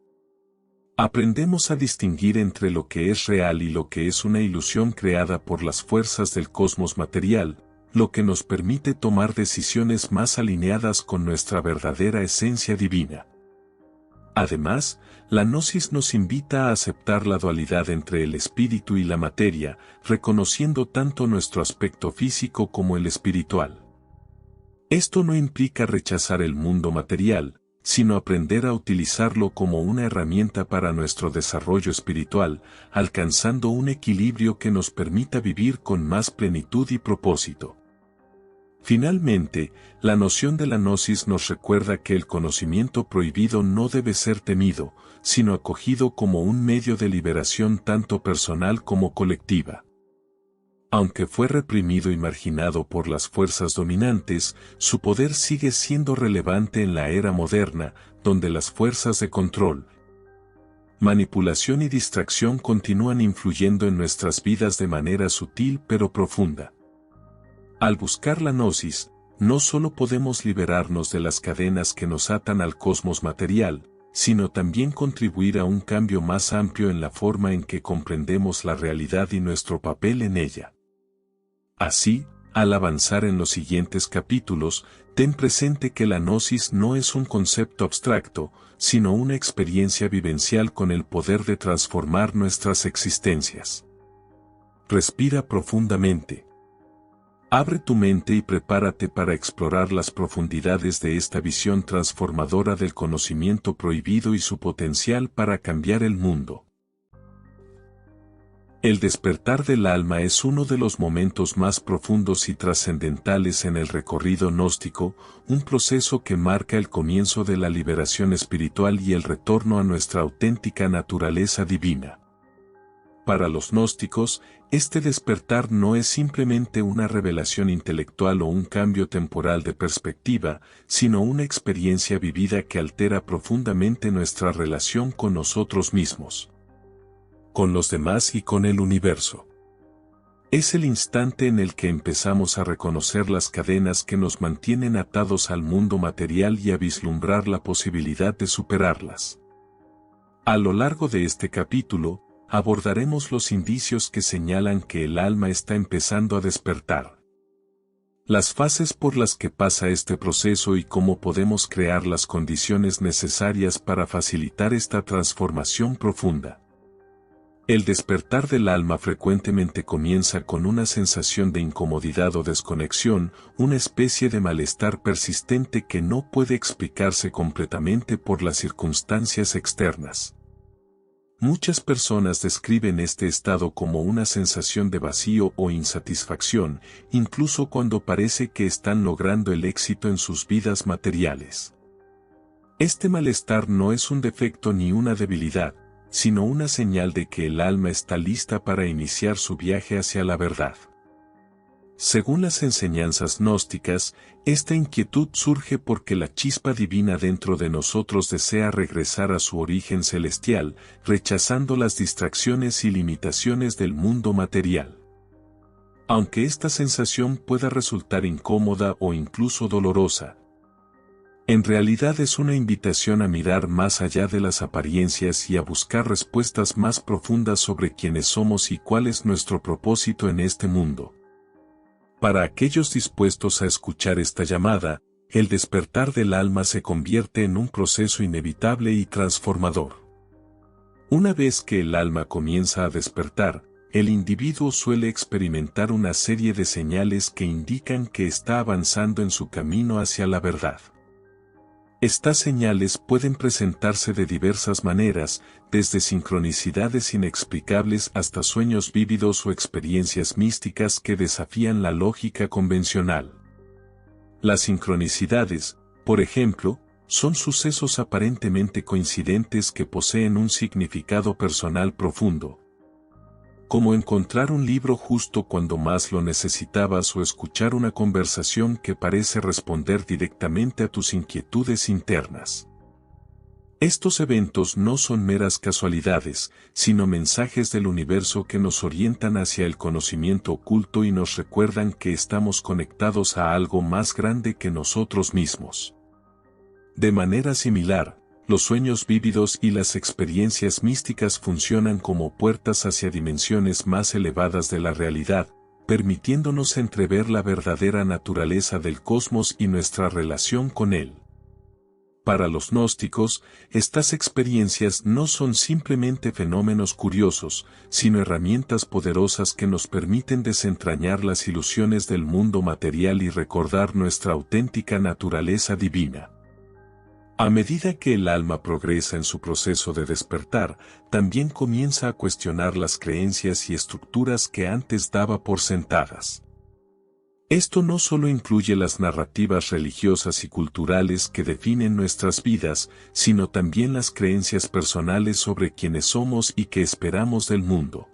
Aprendemos a distinguir entre lo que es real y lo que es una ilusión creada por las fuerzas del cosmos material, lo que nos permite tomar decisiones más alineadas con nuestra verdadera esencia divina. Además, la gnosis nos invita a aceptar la dualidad entre el espíritu y la materia, reconociendo tanto nuestro aspecto físico como el espiritual. Esto no implica rechazar el mundo material, sino aprender a utilizarlo como una herramienta para nuestro desarrollo espiritual, alcanzando un equilibrio que nos permita vivir con más plenitud y propósito. Finalmente, la noción de la gnosis nos recuerda que el conocimiento prohibido no debe ser temido, sino acogido como un medio de liberación tanto personal como colectiva. Aunque fue reprimido y marginado por las fuerzas dominantes, su poder sigue siendo relevante en la era moderna, donde las fuerzas de control, manipulación y distracción continúan influyendo en nuestras vidas de manera sutil pero profunda. Al buscar la gnosis, no solo podemos liberarnos de las cadenas que nos atan al cosmos material, sino también contribuir a un cambio más amplio en la forma en que comprendemos la realidad y nuestro papel en ella. Así, al avanzar en los siguientes capítulos, ten presente que la gnosis no es un concepto abstracto, sino una experiencia vivencial con el poder de transformar nuestras existencias. Respira profundamente. Abre tu mente y prepárate para explorar las profundidades de esta visión transformadora del conocimiento prohibido y su potencial para cambiar el mundo. El despertar del alma es uno de los momentos más profundos y trascendentales en el recorrido gnóstico, un proceso que marca el comienzo de la liberación espiritual y el retorno a nuestra auténtica naturaleza divina. Para los gnósticos, este despertar no es simplemente una revelación intelectual o un cambio temporal de perspectiva, sino una experiencia vivida que altera profundamente nuestra relación con nosotros mismos, con los demás y con el universo. Es el instante en el que empezamos a reconocer las cadenas que nos mantienen atados al mundo material y a vislumbrar la posibilidad de superarlas. A lo largo de este capítulo, abordaremos los indicios que señalan que el alma está empezando a despertar. Las fases por las que pasa este proceso y cómo podemos crear las condiciones necesarias para facilitar esta transformación profunda. El despertar del alma frecuentemente comienza con una sensación de incomodidad o desconexión, una especie de malestar persistente que no puede explicarse completamente por las circunstancias externas. Muchas personas describen este estado como una sensación de vacío o insatisfacción, incluso cuando parece que están logrando el éxito en sus vidas materiales. Este malestar no es un defecto ni una debilidad, sino una señal de que el alma está lista para iniciar su viaje hacia la verdad. Según las enseñanzas gnósticas, esta inquietud surge porque la chispa divina dentro de nosotros desea regresar a su origen celestial, rechazando las distracciones y limitaciones del mundo material. Aunque esta sensación pueda resultar incómoda o incluso dolorosa, en realidad es una invitación a mirar más allá de las apariencias y a buscar respuestas más profundas sobre quiénes somos y cuál es nuestro propósito en este mundo. Para aquellos dispuestos a escuchar esta llamada, el despertar del alma se convierte en un proceso inevitable y transformador. Una vez que el alma comienza a despertar, el individuo suele experimentar una serie de señales que indican que está avanzando en su camino hacia la verdad. Estas señales pueden presentarse de diversas maneras, desde sincronicidades inexplicables hasta sueños vívidos o experiencias místicas que desafían la lógica convencional. Las sincronicidades, por ejemplo, son sucesos aparentemente coincidentes que poseen un significado personal profundo, como encontrar un libro justo cuando más lo necesitabas o escuchar una conversación que parece responder directamente a tus inquietudes internas. Estos eventos no son meras casualidades, sino mensajes del universo que nos orientan hacia el conocimiento oculto y nos recuerdan que estamos conectados a algo más grande que nosotros mismos. De manera similar, los sueños vívidos y las experiencias místicas funcionan como puertas hacia dimensiones más elevadas de la realidad, permitiéndonos entrever la verdadera naturaleza del cosmos y nuestra relación con él. Para los gnósticos, estas experiencias no son simplemente fenómenos curiosos, sino herramientas poderosas que nos permiten desentrañar las ilusiones del mundo material y recordar nuestra auténtica naturaleza divina. A medida que el alma progresa en su proceso de despertar, también comienza a cuestionar las creencias y estructuras que antes daba por sentadas. Esto no solo incluye las narrativas religiosas y culturales que definen nuestras vidas, sino también las creencias personales sobre quiénes somos y qué esperamos del mundo.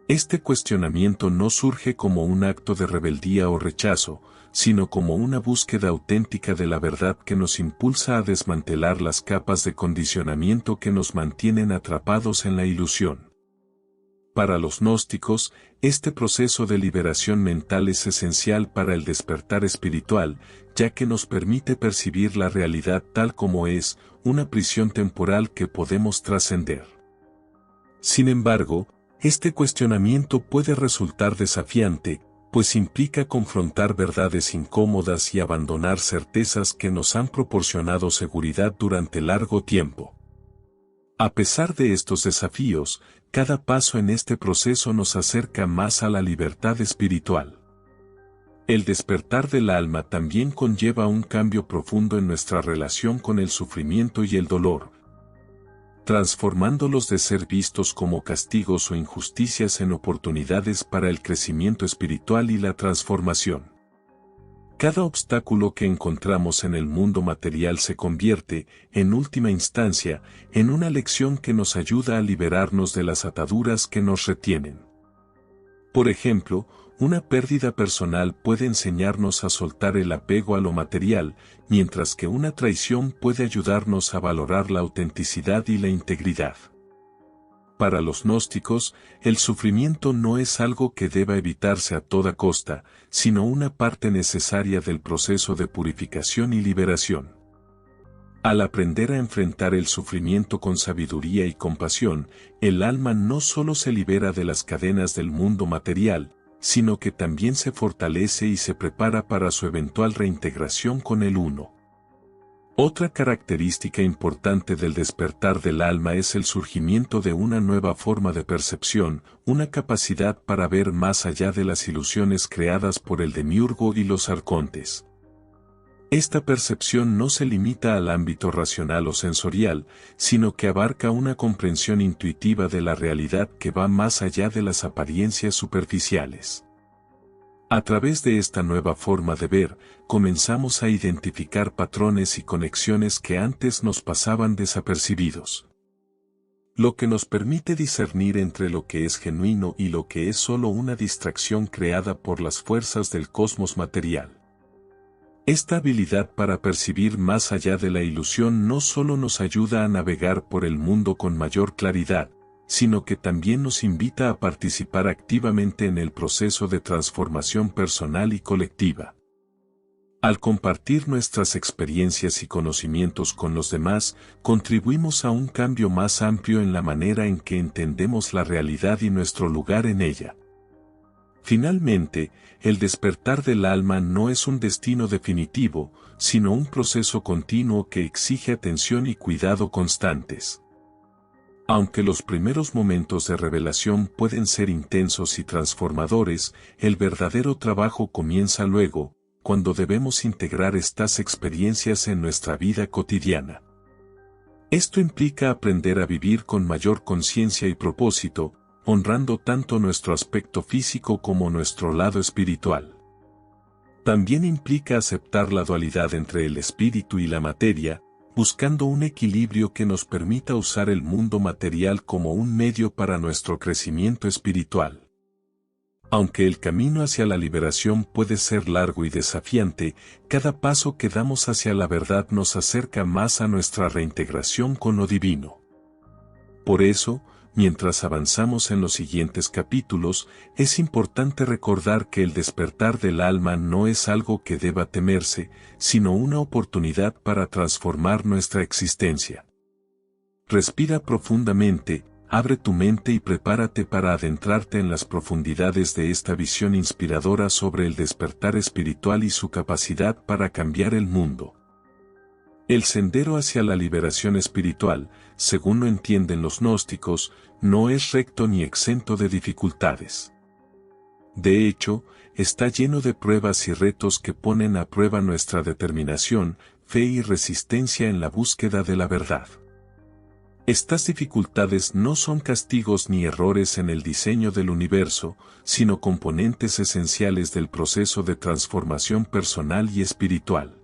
Este cuestionamiento no surge como un acto de rebeldía o rechazo, sino como una búsqueda auténtica de la verdad que nos impulsa a desmantelar las capas de condicionamiento que nos mantienen atrapados en la ilusión. Para los gnósticos, este proceso de liberación mental es esencial para el despertar espiritual, ya que nos permite percibir la realidad tal como es, una prisión temporal que podemos trascender. Sin embargo, este cuestionamiento puede resultar desafiante, pues implica confrontar verdades incómodas y abandonar certezas que nos han proporcionado seguridad durante largo tiempo. A pesar de estos desafíos, cada paso en este proceso nos acerca más a la libertad espiritual. El despertar del alma también conlleva un cambio profundo en nuestra relación con el sufrimiento y el dolor, transformándolos de ser vistos como castigos o injusticias en oportunidades para el crecimiento espiritual y la transformación. Cada obstáculo que encontramos en el mundo material se convierte, en última instancia, en una lección que nos ayuda a liberarnos de las ataduras que nos retienen. Por ejemplo, una pérdida personal puede enseñarnos a soltar el apego a lo material, mientras que una traición puede ayudarnos a valorar la autenticidad y la integridad. Para los gnósticos, el sufrimiento no es algo que deba evitarse a toda costa, sino una parte necesaria del proceso de purificación y liberación. Al aprender a enfrentar el sufrimiento con sabiduría y compasión, el alma no solo se libera de las cadenas del mundo material, sino que también se fortalece y se prepara para su eventual reintegración con el uno. Otra característica importante del despertar del alma es el surgimiento de una nueva forma de percepción, una capacidad para ver más allá de las ilusiones creadas por el demiurgo y los arcontes. Esta percepción no se limita al ámbito racional o sensorial, sino que abarca una comprensión intuitiva de la realidad que va más allá de las apariencias superficiales. A través de esta nueva forma de ver, comenzamos a identificar patrones y conexiones que antes nos pasaban desapercibidos. Lo que nos permite discernir entre lo que es genuino y lo que es solo una distracción creada por las fuerzas del cosmos material. Esta habilidad para percibir más allá de la ilusión no solo nos ayuda a navegar por el mundo con mayor claridad, sino que también nos invita a participar activamente en el proceso de transformación personal y colectiva. Al compartir nuestras experiencias y conocimientos con los demás, contribuimos a un cambio más amplio en la manera en que entendemos la realidad y nuestro lugar en ella. Finalmente, el despertar del alma no es un destino definitivo, sino un proceso continuo que exige atención y cuidado constantes. Aunque los primeros momentos de revelación pueden ser intensos y transformadores, el verdadero trabajo comienza luego, cuando debemos integrar estas experiencias en nuestra vida cotidiana. Esto implica aprender a vivir con mayor conciencia y propósito, honrando tanto nuestro aspecto físico como nuestro lado espiritual. También implica aceptar la dualidad entre el espíritu y la materia, buscando un equilibrio que nos permita usar el mundo material como un medio para nuestro crecimiento espiritual. Aunque el camino hacia la liberación puede ser largo y desafiante, cada paso que damos hacia la verdad nos acerca más a nuestra reintegración con lo divino. Por eso, mientras avanzamos en los siguientes capítulos, es importante recordar que el despertar del alma no es algo que deba temerse, sino una oportunidad para transformar nuestra existencia. Respira profundamente, abre tu mente y prepárate para adentrarte en las profundidades de esta visión inspiradora sobre el despertar espiritual y su capacidad para cambiar el mundo. El sendero hacia la liberación espiritual, según lo entienden los gnósticos, no es recto ni exento de dificultades. De hecho, está lleno de pruebas y retos que ponen a prueba nuestra determinación, fe y resistencia en la búsqueda de la verdad. Estas dificultades no son castigos ni errores en el diseño del universo, sino componentes esenciales del proceso de transformación personal y espiritual.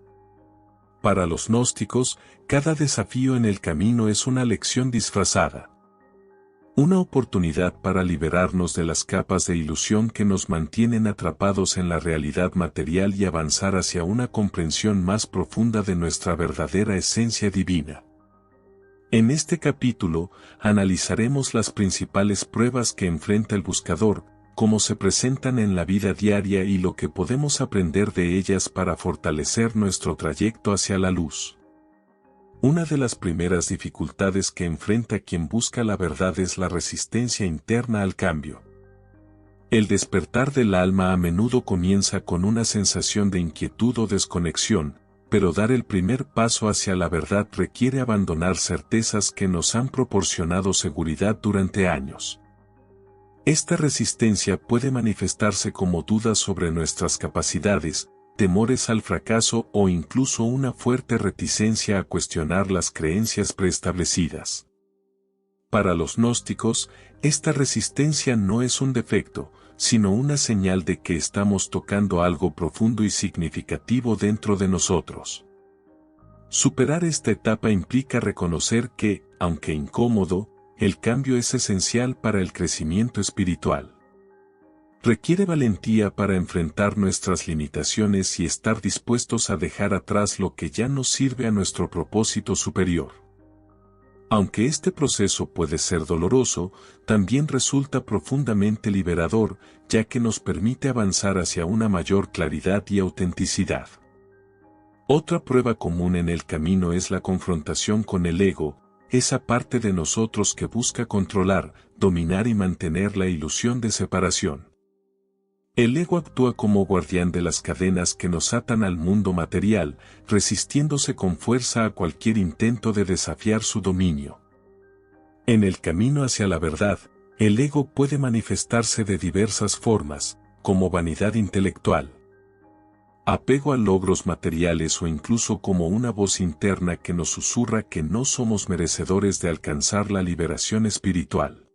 Para los gnósticos, cada desafío en el camino es una lección disfrazada. Una oportunidad para liberarnos de las capas de ilusión que nos mantienen atrapados en la realidad material y avanzar hacia una comprensión más profunda de nuestra verdadera esencia divina. En este capítulo, analizaremos las principales pruebas que enfrenta el buscador, cómo se presentan en la vida diaria y lo que podemos aprender de ellas para fortalecer nuestro trayecto hacia la luz. Una de las primeras dificultades que enfrenta quien busca la verdad es la resistencia interna al cambio. El despertar del alma a menudo comienza con una sensación de inquietud o desconexión, pero dar el primer paso hacia la verdad requiere abandonar certezas que nos han proporcionado seguridad durante años. Esta resistencia puede manifestarse como dudas sobre nuestras capacidades, temores al fracaso o incluso una fuerte reticencia a cuestionar las creencias preestablecidas. Para los gnósticos, esta resistencia no es un defecto, sino una señal de que estamos tocando algo profundo y significativo dentro de nosotros. Superar esta etapa implica reconocer que, aunque incómodo, el cambio es esencial para el crecimiento espiritual. Requiere valentía para enfrentar nuestras limitaciones y estar dispuestos a dejar atrás lo que ya no sirve a nuestro propósito superior. Aunque este proceso puede ser doloroso, también resulta profundamente liberador, ya que nos permite avanzar hacia una mayor claridad y autenticidad. Otra prueba común en el camino es la confrontación con el ego, esa parte de nosotros que busca controlar, dominar y mantener la ilusión de separación. El ego actúa como guardián de las cadenas que nos atan al mundo material, resistiéndose con fuerza a cualquier intento de desafiar su dominio. En el camino hacia la verdad, el ego puede manifestarse de diversas formas, como vanidad intelectual, apego a logros materiales o incluso como una voz interna que nos susurra que no somos merecedores de alcanzar la liberación espiritual.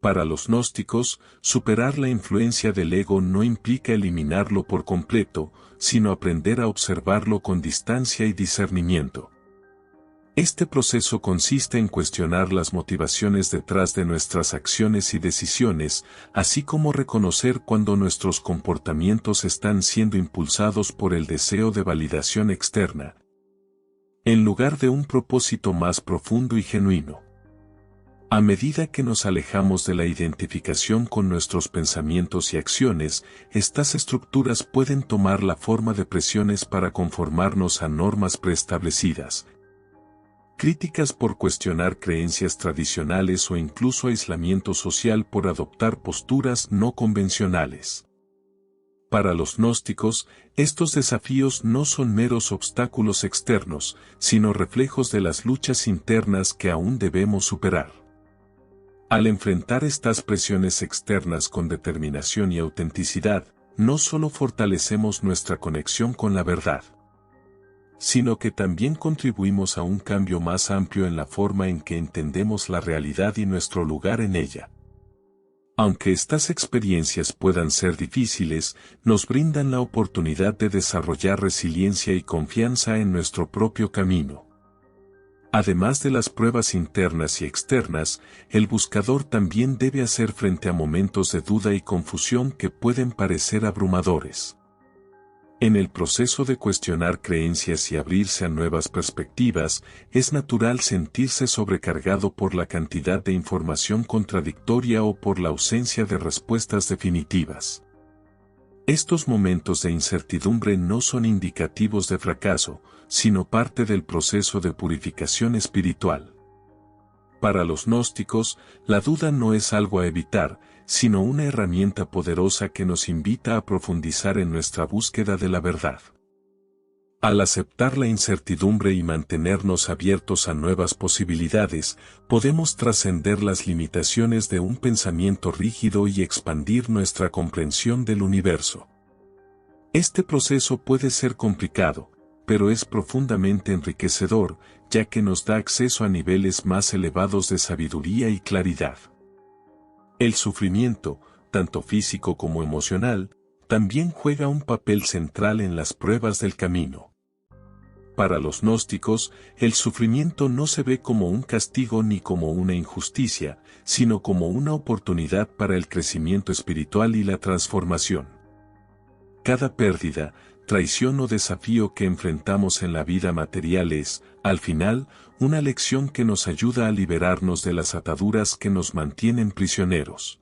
Para los gnósticos, superar la influencia del ego no implica eliminarlo por completo, sino aprender a observarlo con distancia y discernimiento. Este proceso consiste en cuestionar las motivaciones detrás de nuestras acciones y decisiones, así como reconocer cuando nuestros comportamientos están siendo impulsados por el deseo de validación externa, en lugar de un propósito más profundo y genuino. A medida que nos alejamos de la identificación con nuestros pensamientos y acciones, estas estructuras pueden tomar la forma de presiones para conformarnos a normas preestablecidas, críticas por cuestionar creencias tradicionales o incluso aislamiento social por adoptar posturas no convencionales. Para los gnósticos, estos desafíos no son meros obstáculos externos, sino reflejos de las luchas internas que aún debemos superar. Al enfrentar estas presiones externas con determinación y autenticidad, no solo fortalecemos nuestra conexión con la verdad, sino que también contribuimos a un cambio más amplio en la forma en que entendemos la realidad y nuestro lugar en ella. Aunque estas experiencias puedan ser difíciles, nos brindan la oportunidad de desarrollar resiliencia y confianza en nuestro propio camino. Además de las pruebas internas y externas, el buscador también debe hacer frente a momentos de duda y confusión que pueden parecer abrumadores. En el proceso de cuestionar creencias y abrirse a nuevas perspectivas, es natural sentirse sobrecargado por la cantidad de información contradictoria o por la ausencia de respuestas definitivas. Estos momentos de incertidumbre no son indicativos de fracaso, sino parte del proceso de purificación espiritual. Para los gnósticos, la duda no es algo a evitar, sino una herramienta poderosa que nos invita a profundizar en nuestra búsqueda de la verdad. Al aceptar la incertidumbre y mantenernos abiertos a nuevas posibilidades, podemos trascender las limitaciones de un pensamiento rígido y expandir nuestra comprensión del universo. Este proceso puede ser complicado, pero es profundamente enriquecedor, ya que nos da acceso a niveles más elevados de sabiduría y claridad. El sufrimiento, tanto físico como emocional, también juega un papel central en las pruebas del camino. Para los gnósticos, el sufrimiento no se ve como un castigo ni como una injusticia, sino como una oportunidad para el crecimiento espiritual y la transformación. Cada pérdida, traición o desafío que enfrentamos en la vida material es, al final, una lección que nos ayuda a liberarnos de las ataduras que nos mantienen prisioneros.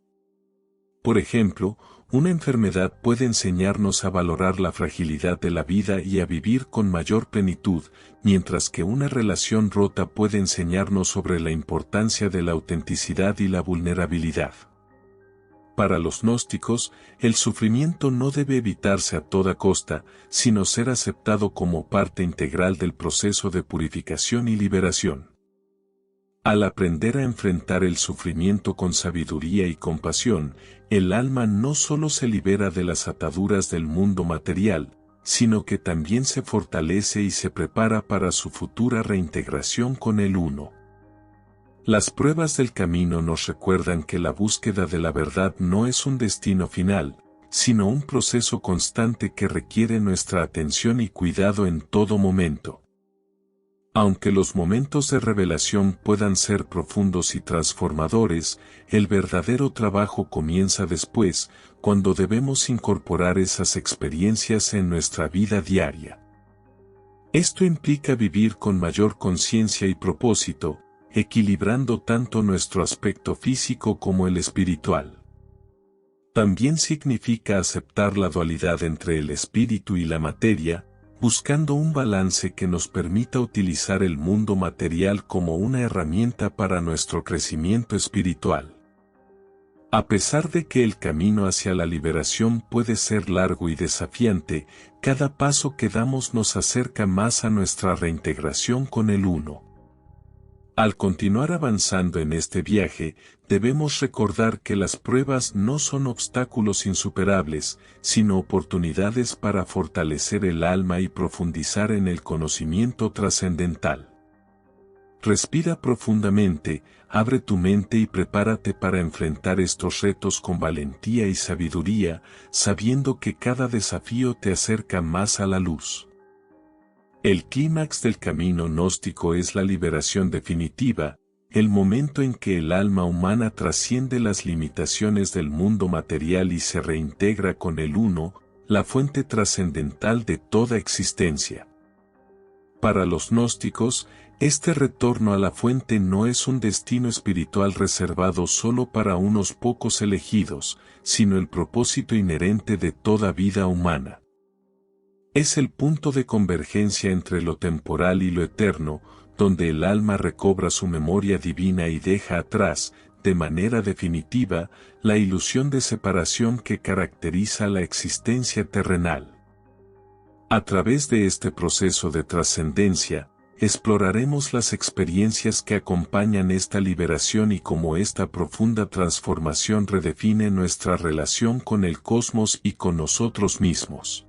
Por ejemplo, una enfermedad puede enseñarnos a valorar la fragilidad de la vida y a vivir con mayor plenitud, mientras que una relación rota puede enseñarnos sobre la importancia de la autenticidad y la vulnerabilidad. Para los gnósticos, el sufrimiento no debe evitarse a toda costa, sino ser aceptado como parte integral del proceso de purificación y liberación. Al aprender a enfrentar el sufrimiento con sabiduría y compasión, el alma no solo se libera de las ataduras del mundo material, sino que también se fortalece y se prepara para su futura reintegración con el Uno. Las pruebas del camino nos recuerdan que la búsqueda de la verdad no es un destino final, sino un proceso constante que requiere nuestra atención y cuidado en todo momento. Aunque los momentos de revelación puedan ser profundos y transformadores, el verdadero trabajo comienza después, cuando debemos incorporar esas experiencias en nuestra vida diaria. Esto implica vivir con mayor conciencia y propósito, equilibrando tanto nuestro aspecto físico como el espiritual. También significa aceptar la dualidad entre el espíritu y la materia, buscando un balance que nos permita utilizar el mundo material como una herramienta para nuestro crecimiento espiritual. A pesar de que el camino hacia la liberación puede ser largo y desafiante, cada paso que damos nos acerca más a nuestra reintegración con el Uno. Al continuar avanzando en este viaje, debemos recordar que las pruebas no son obstáculos insuperables, sino oportunidades para fortalecer el alma y profundizar en el conocimiento trascendental. Respira profundamente, abre tu mente y prepárate para enfrentar estos retos con valentía y sabiduría, sabiendo que cada desafío te acerca más a la luz. El clímax del camino gnóstico es la liberación definitiva, el momento en que el alma humana trasciende las limitaciones del mundo material y se reintegra con el Uno, la fuente trascendental de toda existencia. Para los gnósticos, este retorno a la fuente no es un destino espiritual reservado solo para unos pocos elegidos, sino el propósito inherente de toda vida humana. Es el punto de convergencia entre lo temporal y lo eterno, donde el alma recobra su memoria divina y deja atrás, de manera definitiva, la ilusión de separación que caracteriza la existencia terrenal. A través de este proceso de trascendencia, exploraremos las experiencias que acompañan esta liberación y cómo esta profunda transformación redefine nuestra relación con el cosmos y con nosotros mismos.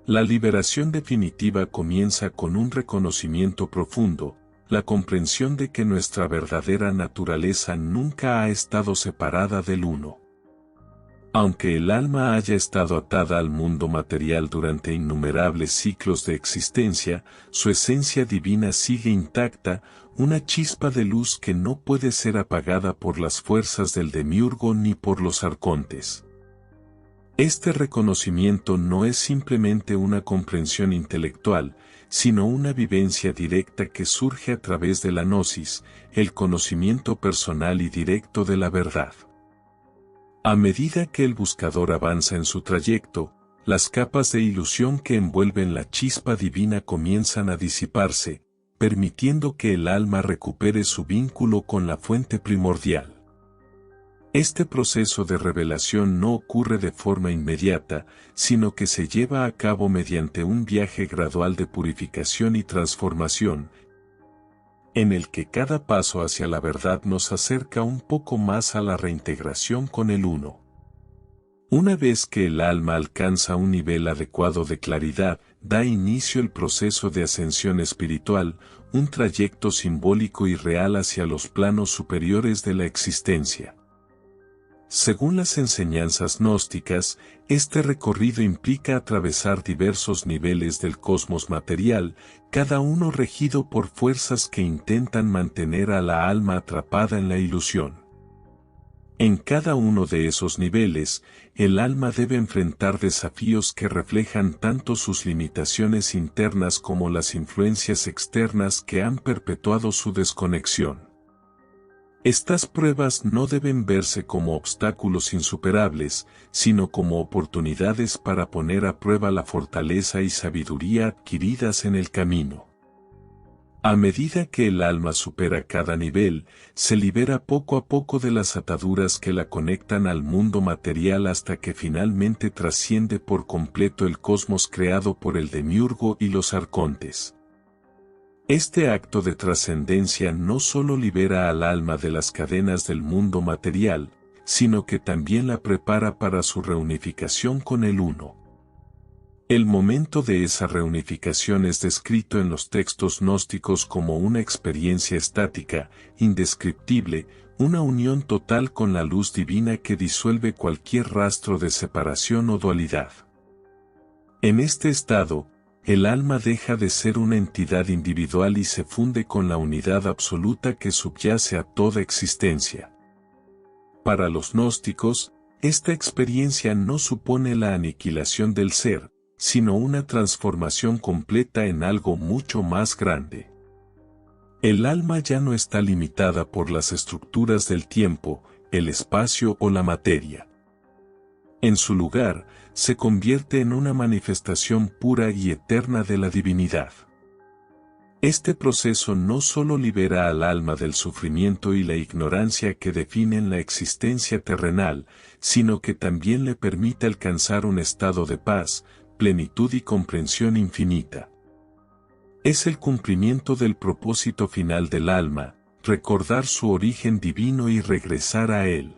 La liberación definitiva comienza con un reconocimiento profundo, la comprensión de que nuestra verdadera naturaleza nunca ha estado separada del Uno. Aunque el alma haya estado atada al mundo material durante innumerables ciclos de existencia, su esencia divina sigue intacta, una chispa de luz que no puede ser apagada por las fuerzas del demiurgo ni por los arcontes. Este reconocimiento no es simplemente una comprensión intelectual, sino una vivencia directa que surge a través de la gnosis, el conocimiento personal y directo de la verdad. A medida que el buscador avanza en su trayecto, las capas de ilusión que envuelven la chispa divina comienzan a disiparse, permitiendo que el alma recupere su vínculo con la fuente primordial. Este proceso de revelación no ocurre de forma inmediata, sino que se lleva a cabo mediante un viaje gradual de purificación y transformación, en el que cada paso hacia la verdad nos acerca un poco más a la reintegración con el Uno. Una vez que el alma alcanza un nivel adecuado de claridad, da inicio el proceso de ascensión espiritual, un trayecto simbólico y real hacia los planos superiores de la existencia. Según las enseñanzas gnósticas, este recorrido implica atravesar diversos niveles del cosmos material, cada uno regido por fuerzas que intentan mantener a la alma atrapada en la ilusión. En cada uno de esos niveles, el alma debe enfrentar desafíos que reflejan tanto sus limitaciones internas como las influencias externas que han perpetuado su desconexión. Estas pruebas no deben verse como obstáculos insuperables, sino como oportunidades para poner a prueba la fortaleza y sabiduría adquiridas en el camino. A medida que el alma supera cada nivel, se libera poco a poco de las ataduras que la conectan al mundo material hasta que finalmente trasciende por completo el cosmos creado por el demiurgo y los arcontes. Este acto de trascendencia no solo libera al alma de las cadenas del mundo material, sino que también la prepara para su reunificación con el Uno. El momento de esa reunificación es descrito en los textos gnósticos como una experiencia estática, indescriptible, una unión total con la luz divina que disuelve cualquier rastro de separación o dualidad. En este estado, el alma deja de ser una entidad individual y se funde con la unidad absoluta que subyace a toda existencia. Para los gnósticos, esta experiencia no supone la aniquilación del ser, sino una transformación completa en algo mucho más grande. El alma ya no está limitada por las estructuras del tiempo, el espacio o la materia. En su lugar, se convierte en una manifestación pura y eterna de la divinidad. Este proceso no solo libera al alma del sufrimiento y la ignorancia que definen la existencia terrenal, sino que también le permite alcanzar un estado de paz, plenitud y comprensión infinita. Es el cumplimiento del propósito final del alma, recordar su origen divino y regresar a él.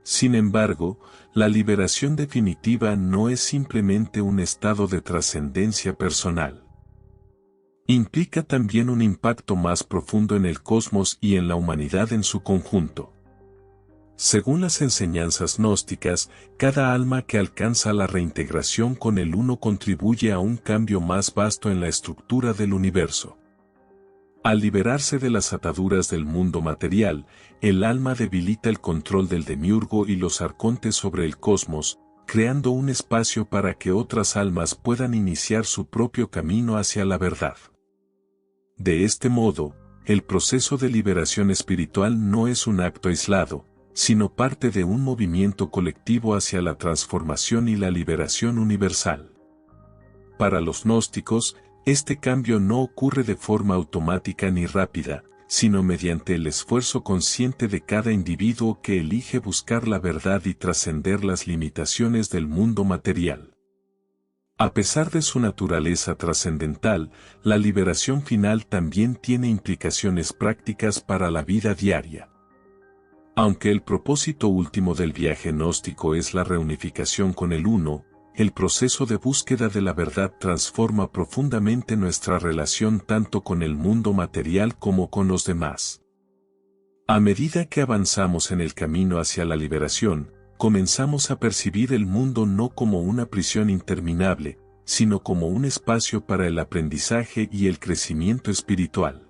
Sin embargo, la liberación definitiva no es simplemente un estado de trascendencia personal. Implica también un impacto más profundo en el cosmos y en la humanidad en su conjunto. Según las enseñanzas gnósticas, cada alma que alcanza la reintegración con el Uno contribuye a un cambio más vasto en la estructura del universo. Al liberarse de las ataduras del mundo material, el alma debilita el control del demiurgo y los arcontes sobre el cosmos, creando un espacio para que otras almas puedan iniciar su propio camino hacia la verdad. De este modo, el proceso de liberación espiritual no es un acto aislado, sino parte de un movimiento colectivo hacia la transformación y la liberación universal. Para los gnósticos, este cambio no ocurre de forma automática ni rápida, sino mediante el esfuerzo consciente de cada individuo que elige buscar la verdad y trascender las limitaciones del mundo material. A pesar de su naturaleza trascendental, la liberación final también tiene implicaciones prácticas para la vida diaria. Aunque el propósito último del viaje gnóstico es la reunificación con el Uno, el proceso de búsqueda de la verdad transforma profundamente nuestra relación tanto con el mundo material como con los demás. A medida que avanzamos en el camino hacia la liberación, comenzamos a percibir el mundo no como una prisión interminable, sino como un espacio para el aprendizaje y el crecimiento espiritual.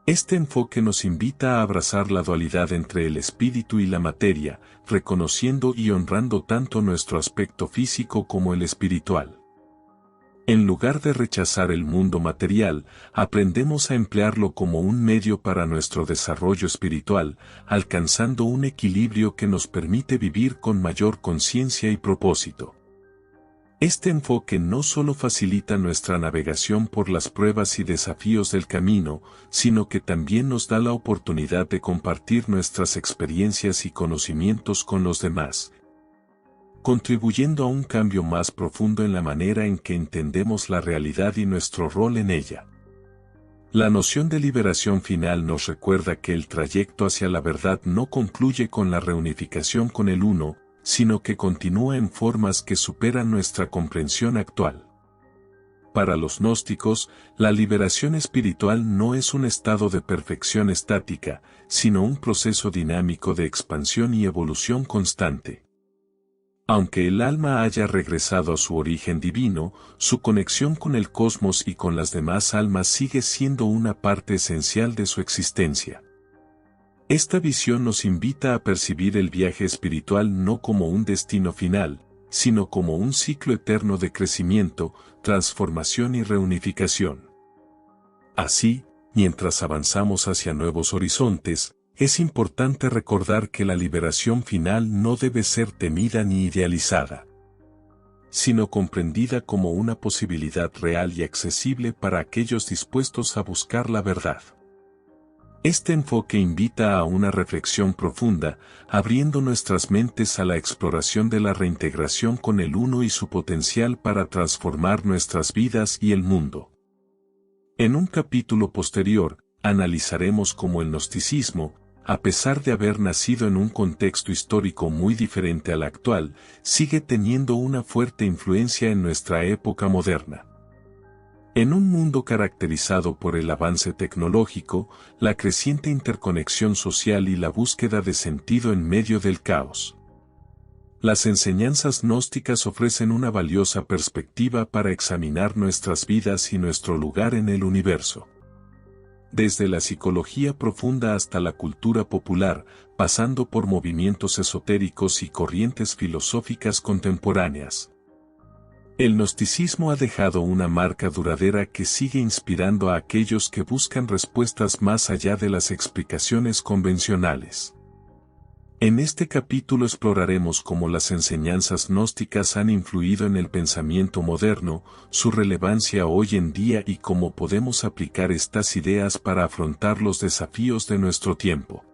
Este enfoque nos invita a abrazar la dualidad entre el espíritu y la materia, reconociendo y honrando tanto nuestro aspecto físico como el espiritual. En lugar de rechazar el mundo material, aprendemos a emplearlo como un medio para nuestro desarrollo espiritual, alcanzando un equilibrio que nos permite vivir con mayor conciencia y propósito. Este enfoque no solo facilita nuestra navegación por las pruebas y desafíos del camino, sino que también nos da la oportunidad de compartir nuestras experiencias y conocimientos con los demás, contribuyendo a un cambio más profundo en la manera en que entendemos la realidad y nuestro rol en ella. La noción de liberación final nos recuerda que el trayecto hacia la verdad no concluye con la reunificación con el Uno, sino que continúa en formas que superan nuestra comprensión actual. Para los gnósticos, la liberación espiritual no es un estado de perfección estática, sino un proceso dinámico de expansión y evolución constante. Aunque el alma haya regresado a su origen divino, su conexión con el cosmos y con las demás almas sigue siendo una parte esencial de su existencia. Esta visión nos invita a percibir el viaje espiritual no como un destino final, sino como un ciclo eterno de crecimiento, transformación y reunificación. Así, mientras avanzamos hacia nuevos horizontes, es importante recordar que la liberación final no debe ser temida ni idealizada, sino comprendida como una posibilidad real y accesible para aquellos dispuestos a buscar la verdad. Este enfoque invita a una reflexión profunda, abriendo nuestras mentes a la exploración de la reintegración con el Uno y su potencial para transformar nuestras vidas y el mundo. En un capítulo posterior, analizaremos cómo el gnosticismo, a pesar de haber nacido en un contexto histórico muy diferente al actual, sigue teniendo una fuerte influencia en nuestra época moderna. En un mundo caracterizado por el avance tecnológico, la creciente interconexión social y la búsqueda de sentido en medio del caos, las enseñanzas gnósticas ofrecen una valiosa perspectiva para examinar nuestras vidas y nuestro lugar en el universo. Desde la psicología profunda hasta la cultura popular, pasando por movimientos esotéricos y corrientes filosóficas contemporáneas, el gnosticismo ha dejado una marca duradera que sigue inspirando a aquellos que buscan respuestas más allá de las explicaciones convencionales. En este capítulo exploraremos cómo las enseñanzas gnósticas han influido en el pensamiento moderno, su relevancia hoy en día y cómo podemos aplicar estas ideas para afrontar los desafíos de nuestro tiempo.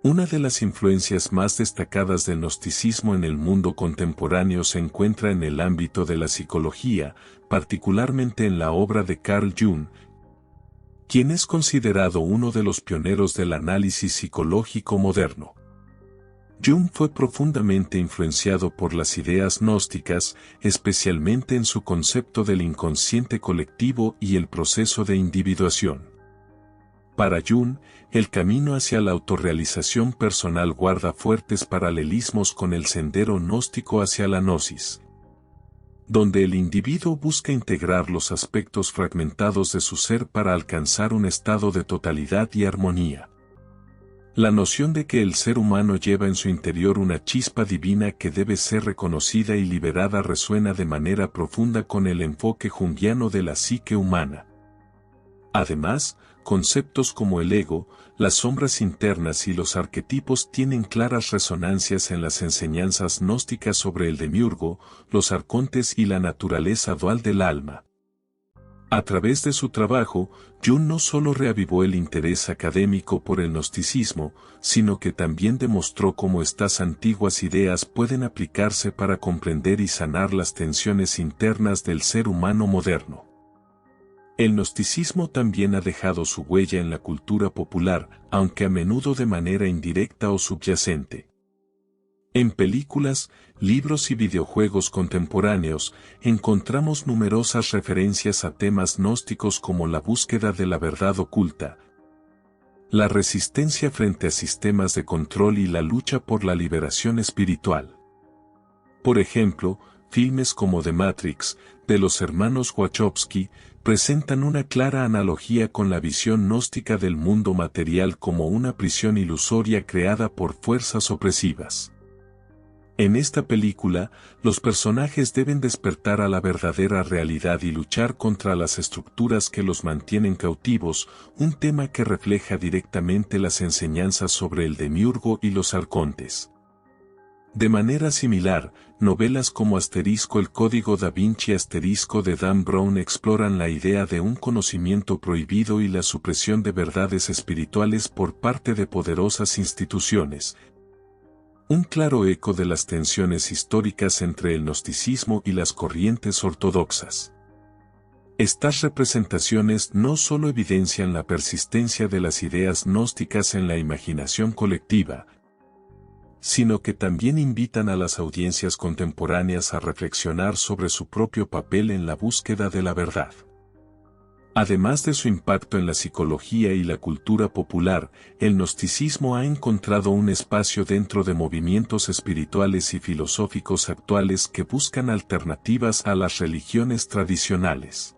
Una de las influencias más destacadas del gnosticismo en el mundo contemporáneo se encuentra en el ámbito de la psicología, particularmente en la obra de Carl Jung, quien es considerado uno de los pioneros del análisis psicológico moderno. Jung fue profundamente influenciado por las ideas gnósticas, especialmente en su concepto del inconsciente colectivo y el proceso de individuación. Para Jung, el camino hacia la autorrealización personal guarda fuertes paralelismos con el sendero gnóstico hacia la gnosis, donde el individuo busca integrar los aspectos fragmentados de su ser para alcanzar un estado de totalidad y armonía. La noción de que el ser humano lleva en su interior una chispa divina que debe ser reconocida y liberada resuena de manera profunda con el enfoque junguiano de la psique humana. Además, conceptos como el ego, las sombras internas y los arquetipos tienen claras resonancias en las enseñanzas gnósticas sobre el demiurgo, los arcontes y la naturaleza dual del alma. A través de su trabajo, Jung no solo reavivó el interés académico por el gnosticismo, sino que también demostró cómo estas antiguas ideas pueden aplicarse para comprender y sanar las tensiones internas del ser humano moderno. El gnosticismo también ha dejado su huella en la cultura popular, aunque a menudo de manera indirecta o subyacente. En películas, libros y videojuegos contemporáneos, encontramos numerosas referencias a temas gnósticos como la búsqueda de la verdad oculta, la resistencia frente a sistemas de control y la lucha por la liberación espiritual. Por ejemplo, filmes como The Matrix, de los hermanos Wachowski, presentan una clara analogía con la visión gnóstica del mundo material como una prisión ilusoria creada por fuerzas opresivas. En esta película, los personajes deben despertar a la verdadera realidad y luchar contra las estructuras que los mantienen cautivos, un tema que refleja directamente las enseñanzas sobre el demiurgo y los arcontes. De manera similar, novelas como El Código da Vinci de Dan Brown exploran la idea de un conocimiento prohibido y la supresión de verdades espirituales por parte de poderosas instituciones. Un claro eco de las tensiones históricas entre el gnosticismo y las corrientes ortodoxas. Estas representaciones no solo evidencian la persistencia de las ideas gnósticas en la imaginación colectiva, sino que también invitan a las audiencias contemporáneas a reflexionar sobre su propio papel en la búsqueda de la verdad. Además de su impacto en la psicología y la cultura popular, el gnosticismo ha encontrado un espacio dentro de movimientos espirituales y filosóficos actuales que buscan alternativas a las religiones tradicionales.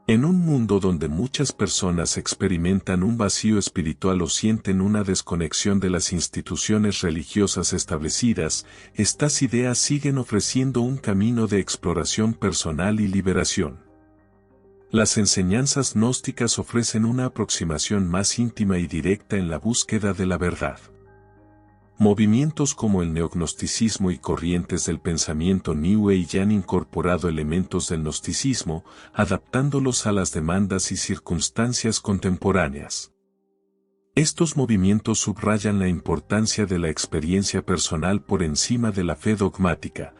En un mundo donde muchas personas experimentan un vacío espiritual o sienten una desconexión de las instituciones religiosas establecidas, estas ideas siguen ofreciendo un camino de exploración personal y liberación. Las enseñanzas gnósticas ofrecen una aproximación más íntima y directa en la búsqueda de la verdad. Movimientos como el neognosticismo y corrientes del pensamiento New Age han incorporado elementos del gnosticismo, adaptándolos a las demandas y circunstancias contemporáneas. Estos movimientos subrayan la importancia de la experiencia personal por encima de la fe dogmática.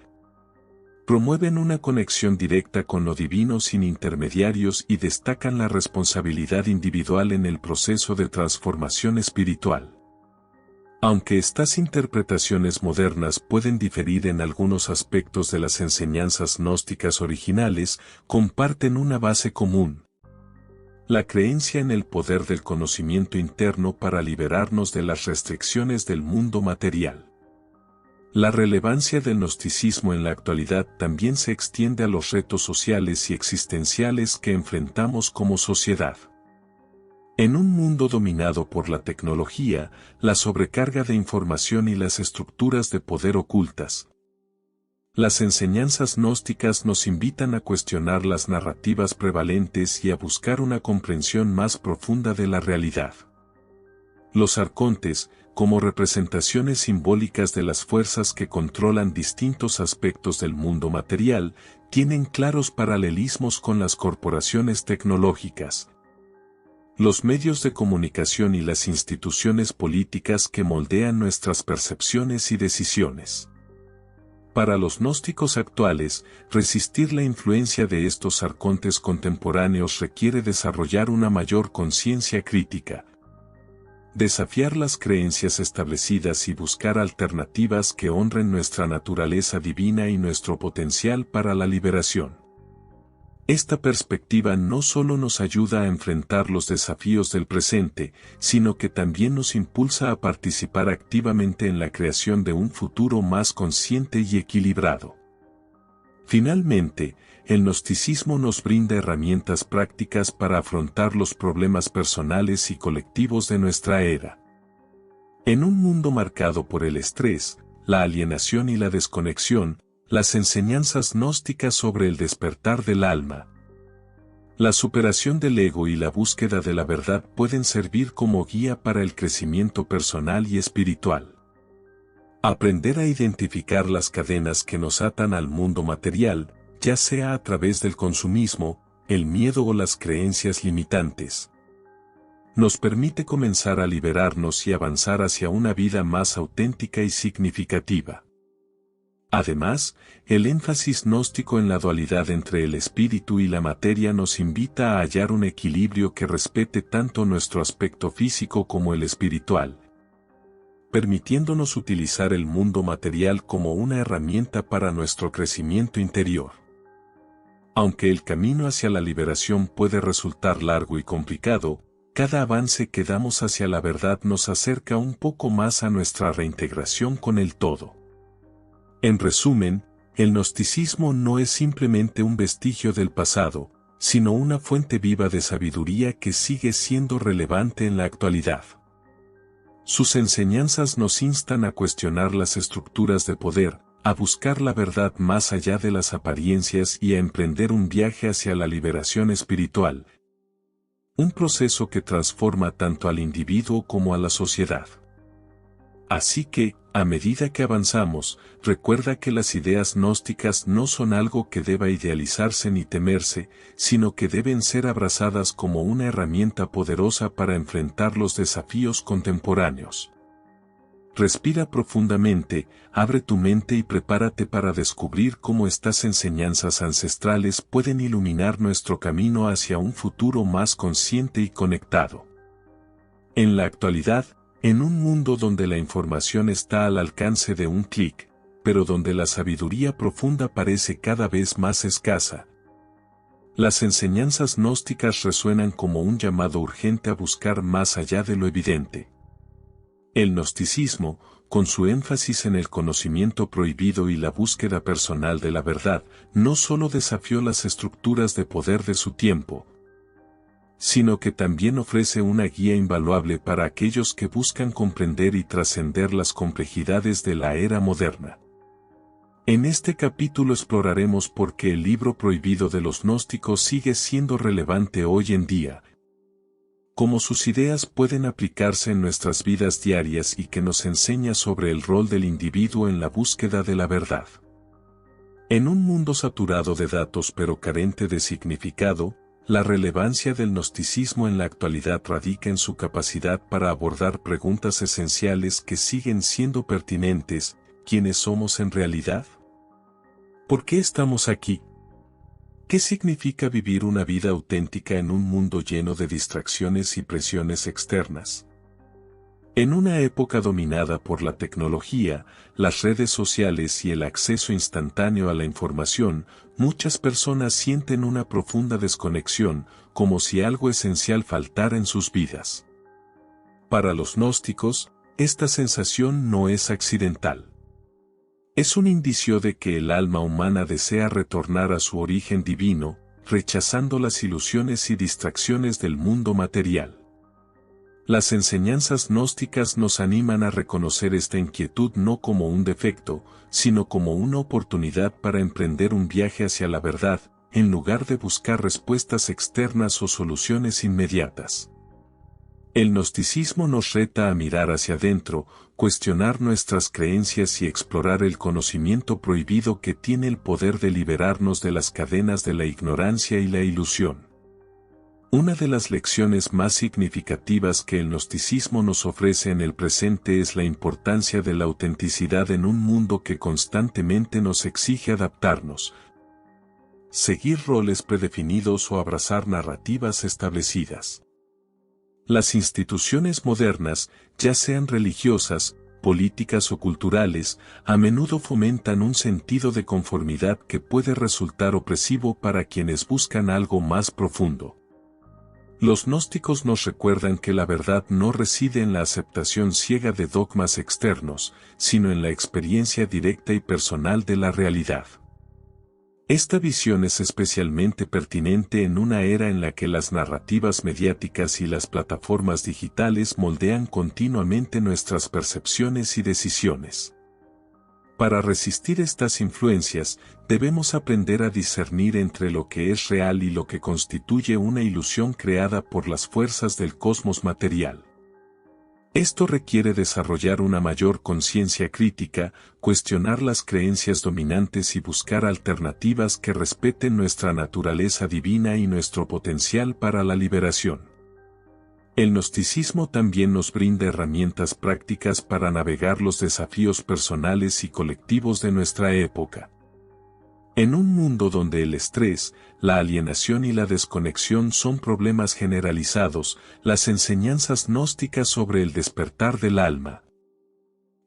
Promueven una conexión directa con lo divino sin intermediarios y destacan la responsabilidad individual en el proceso de transformación espiritual. Aunque estas interpretaciones modernas pueden diferir en algunos aspectos de las enseñanzas gnósticas originales, comparten una base común: la creencia en el poder del conocimiento interno para liberarnos de las restricciones del mundo material. La relevancia del gnosticismo en la actualidad también se extiende a los retos sociales y existenciales que enfrentamos como sociedad. En un mundo dominado por la tecnología, la sobrecarga de información y las estructuras de poder ocultas, las enseñanzas gnósticas nos invitan a cuestionar las narrativas prevalentes y a buscar una comprensión más profunda de la realidad. Los arcontes, como representaciones simbólicas de las fuerzas que controlan distintos aspectos del mundo material, tienen claros paralelismos con las corporaciones tecnológicas, los medios de comunicación y las instituciones políticas que moldean nuestras percepciones y decisiones. Para los gnósticos actuales, resistir la influencia de estos arcontes contemporáneos requiere desarrollar una mayor conciencia crítica, desafiar las creencias establecidas y buscar alternativas que honren nuestra naturaleza divina y nuestro potencial para la liberación. Esta perspectiva no solo nos ayuda a enfrentar los desafíos del presente, sino que también nos impulsa a participar activamente en la creación de un futuro más consciente y equilibrado. Finalmente, el gnosticismo nos brinda herramientas prácticas para afrontar los problemas personales y colectivos de nuestra era. En un mundo marcado por el estrés, la alienación y la desconexión, las enseñanzas gnósticas sobre el despertar del alma, la superación del ego y la búsqueda de la verdad pueden servir como guía para el crecimiento personal y espiritual. Aprender a identificar las cadenas que nos atan al mundo material, ya sea a través del consumismo, el miedo o las creencias limitantes, nos permite comenzar a liberarnos y avanzar hacia una vida más auténtica y significativa. Además, el énfasis gnóstico en la dualidad entre el espíritu y la materia nos invita a hallar un equilibrio que respete tanto nuestro aspecto físico como el espiritual, permitiéndonos utilizar el mundo material como una herramienta para nuestro crecimiento interior. Aunque el camino hacia la liberación puede resultar largo y complicado, cada avance que damos hacia la verdad nos acerca un poco más a nuestra reintegración con el todo. En resumen, el gnosticismo no es simplemente un vestigio del pasado, sino una fuente viva de sabiduría que sigue siendo relevante en la actualidad. Sus enseñanzas nos instan a cuestionar las estructuras de poder, a buscar la verdad más allá de las apariencias y a emprender un viaje hacia la liberación espiritual. Un proceso que transforma tanto al individuo como a la sociedad. Así que, a medida que avanzamos, recuerda que las ideas gnósticas no son algo que deba idealizarse ni temerse, sino que deben ser abrazadas como una herramienta poderosa para enfrentar los desafíos contemporáneos. Respira profundamente, abre tu mente y prepárate para descubrir cómo estas enseñanzas ancestrales pueden iluminar nuestro camino hacia un futuro más consciente y conectado. En la actualidad, en un mundo donde la información está al alcance de un clic, pero donde la sabiduría profunda parece cada vez más escasa, las enseñanzas gnósticas resuenan como un llamado urgente a buscar más allá de lo evidente. El gnosticismo, con su énfasis en el conocimiento prohibido y la búsqueda personal de la verdad, no solo desafió las estructuras de poder de su tiempo, sino que también ofrece una guía invaluable para aquellos que buscan comprender y trascender las complejidades de la era moderna. En este capítulo exploraremos por qué el libro prohibido de los gnósticos sigue siendo relevante hoy en día, cómo sus ideas pueden aplicarse en nuestras vidas diarias y que nos enseña sobre el rol del individuo en la búsqueda de la verdad. En un mundo saturado de datos pero carente de significado, la relevancia del gnosticismo en la actualidad radica en su capacidad para abordar preguntas esenciales que siguen siendo pertinentes: ¿quiénes somos en realidad? ¿Por qué estamos aquí? ¿Qué significa vivir una vida auténtica en un mundo lleno de distracciones y presiones externas? En una época dominada por la tecnología, las redes sociales y el acceso instantáneo a la información, muchas personas sienten una profunda desconexión, como si algo esencial faltara en sus vidas. Para los gnósticos, esta sensación no es accidental. Es un indicio de que el alma humana desea retornar a su origen divino, rechazando las ilusiones y distracciones del mundo material. Las enseñanzas gnósticas nos animan a reconocer esta inquietud no como un defecto, sino como una oportunidad para emprender un viaje hacia la verdad, en lugar de buscar respuestas externas o soluciones inmediatas. El gnosticismo nos reta a mirar hacia adentro, cuestionar nuestras creencias y explorar el conocimiento prohibido que tiene el poder de liberarnos de las cadenas de la ignorancia y la ilusión. Una de las lecciones más significativas que el gnosticismo nos ofrece en el presente es la importancia de la autenticidad en un mundo que constantemente nos exige adaptarnos, seguir roles predefinidos o abrazar narrativas establecidas. Las instituciones modernas, ya sean religiosas, políticas o culturales, a menudo fomentan un sentido de conformidad que puede resultar opresivo para quienes buscan algo más profundo. Los gnósticos nos recuerdan que la verdad no reside en la aceptación ciega de dogmas externos, sino en la experiencia directa y personal de la realidad. Esta visión es especialmente pertinente en una era en la que las narrativas mediáticas y las plataformas digitales moldean continuamente nuestras percepciones y decisiones. Para resistir estas influencias, debemos aprender a discernir entre lo que es real y lo que constituye una ilusión creada por las fuerzas del cosmos material. Esto requiere desarrollar una mayor conciencia crítica, cuestionar las creencias dominantes y buscar alternativas que respeten nuestra naturaleza divina y nuestro potencial para la liberación. El gnosticismo también nos brinda herramientas prácticas para navegar los desafíos personales y colectivos de nuestra época. En un mundo donde el estrés, la alienación y la desconexión son problemas generalizados, las enseñanzas gnósticas sobre el despertar del alma,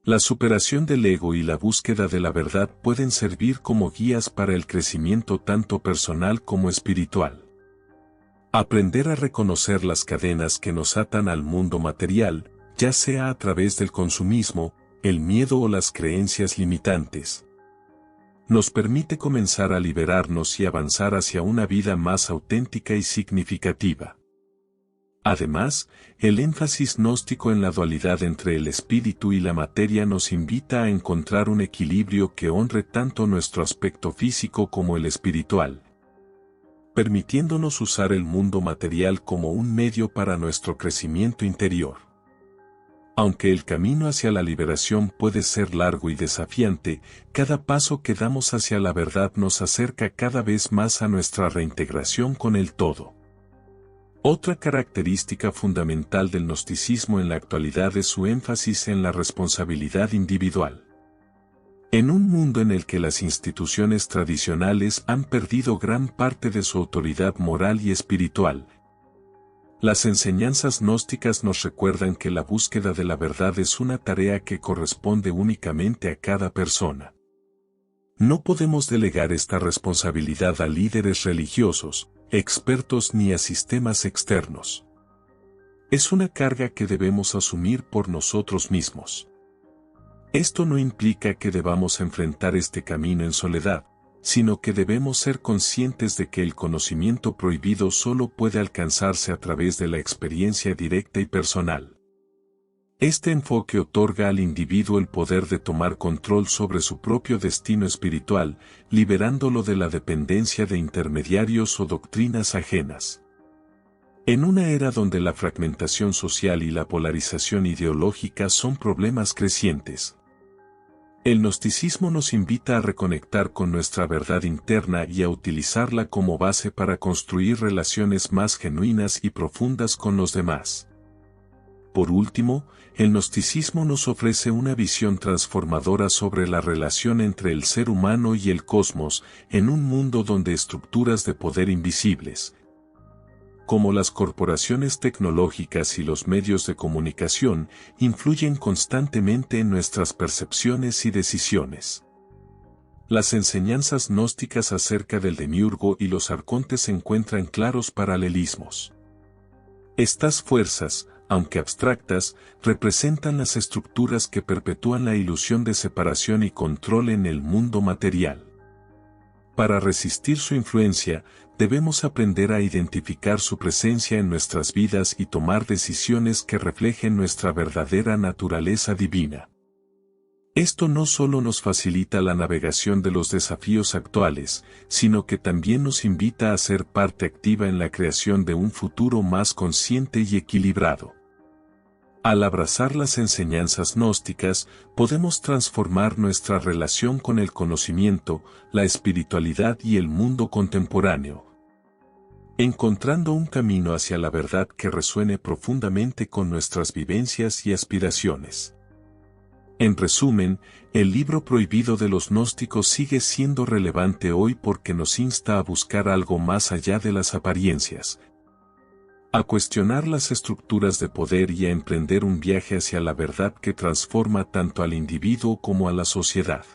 la superación del ego y la búsqueda de la verdad pueden servir como guías para el crecimiento tanto personal como espiritual. Aprender a reconocer las cadenas que nos atan al mundo material, ya sea a través del consumismo, el miedo o las creencias limitantes, nos permite comenzar a liberarnos y avanzar hacia una vida más auténtica y significativa. Además, el énfasis gnóstico en la dualidad entre el espíritu y la materia nos invita a encontrar un equilibrio que honre tanto nuestro aspecto físico como el espiritual, permitiéndonos usar el mundo material como un medio para nuestro crecimiento interior. Aunque el camino hacia la liberación puede ser largo y desafiante, cada paso que damos hacia la verdad nos acerca cada vez más a nuestra reintegración con el todo. Otra característica fundamental del gnosticismo en la actualidad es su énfasis en la responsabilidad individual. En un mundo en el que las instituciones tradicionales han perdido gran parte de su autoridad moral y espiritual, las enseñanzas gnósticas nos recuerdan que la búsqueda de la verdad es una tarea que corresponde únicamente a cada persona. No podemos delegar esta responsabilidad a líderes religiosos, expertos ni a sistemas externos. Es una carga que debemos asumir por nosotros mismos. Esto no implica que debamos enfrentar este camino en soledad, sino que debemos ser conscientes de que el conocimiento prohibido solo puede alcanzarse a través de la experiencia directa y personal. Este enfoque otorga al individuo el poder de tomar control sobre su propio destino espiritual, liberándolo de la dependencia de intermediarios o doctrinas ajenas. En una era donde la fragmentación social y la polarización ideológica son problemas crecientes, el gnosticismo nos invita a reconectar con nuestra verdad interna y a utilizarla como base para construir relaciones más genuinas y profundas con los demás. Por último, el gnosticismo nos ofrece una visión transformadora sobre la relación entre el ser humano y el cosmos en un mundo donde estructuras de poder invisibles, como las corporaciones tecnológicas y los medios de comunicación, influyen constantemente en nuestras percepciones y decisiones. Las enseñanzas gnósticas acerca del demiurgo y los arcontes encuentran claros paralelismos. Estas fuerzas, aunque abstractas, representan las estructuras que perpetúan la ilusión de separación y control en el mundo material. Para resistir su influencia, debemos aprender a identificar su presencia en nuestras vidas y tomar decisiones que reflejen nuestra verdadera naturaleza divina. Esto no solo nos facilita la navegación de los desafíos actuales, sino que también nos invita a ser parte activa en la creación de un futuro más consciente y equilibrado. Al abrazar las enseñanzas gnósticas, podemos transformar nuestra relación con el conocimiento, la espiritualidad y el mundo contemporáneo, encontrando un camino hacia la verdad que resuene profundamente con nuestras vivencias y aspiraciones. En resumen, el libro prohibido de los gnósticos sigue siendo relevante hoy porque nos insta a buscar algo más allá de las apariencias, a cuestionar las estructuras de poder y a emprender un viaje hacia la verdad que transforma tanto al individuo como a la sociedad.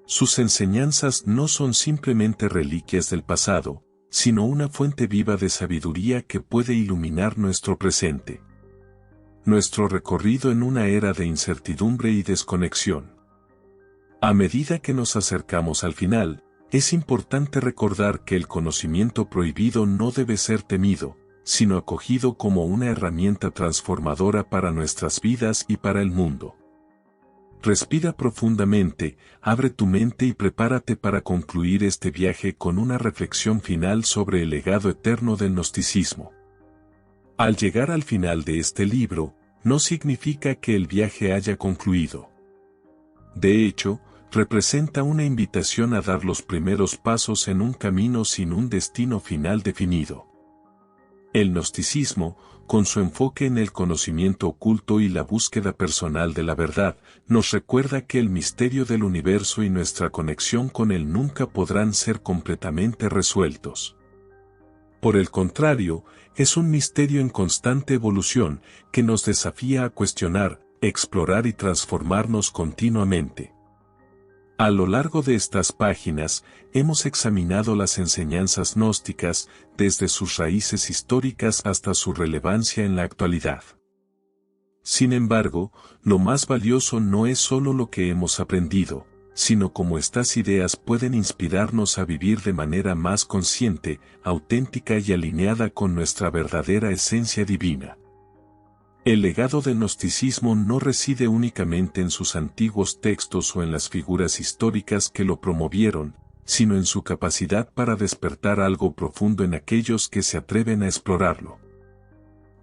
Sus enseñanzas no son simplemente reliquias del pasado, sino una fuente viva de sabiduría que puede iluminar nuestro presente. Nuestro recorrido en una era de incertidumbre y desconexión. A medida que nos acercamos al final, es importante recordar que el conocimiento prohibido no debe ser temido, sino acogido como una herramienta transformadora para nuestras vidas y para el mundo. Respira profundamente, abre tu mente y prepárate para concluir este viaje con una reflexión final sobre el legado eterno del gnosticismo. Al llegar al final de este libro, no significa que el viaje haya concluido. De hecho, representa una invitación a dar los primeros pasos en un camino sin un destino final definido. El gnosticismo, con su enfoque en el conocimiento oculto y la búsqueda personal de la verdad, nos recuerda que el misterio del universo y nuestra conexión con él nunca podrán ser completamente resueltos. Por el contrario, es un misterio en constante evolución que nos desafía a cuestionar, explorar y transformarnos continuamente. A lo largo de estas páginas, hemos examinado las enseñanzas gnósticas, desde sus raíces históricas hasta su relevancia en la actualidad. Sin embargo, lo más valioso no es solo lo que hemos aprendido, sino cómo estas ideas pueden inspirarnos a vivir de manera más consciente, auténtica y alineada con nuestra verdadera esencia divina. El legado del gnosticismo no reside únicamente en sus antiguos textos o en las figuras históricas que lo promovieron, sino en su capacidad para despertar algo profundo en aquellos que se atreven a explorarlo.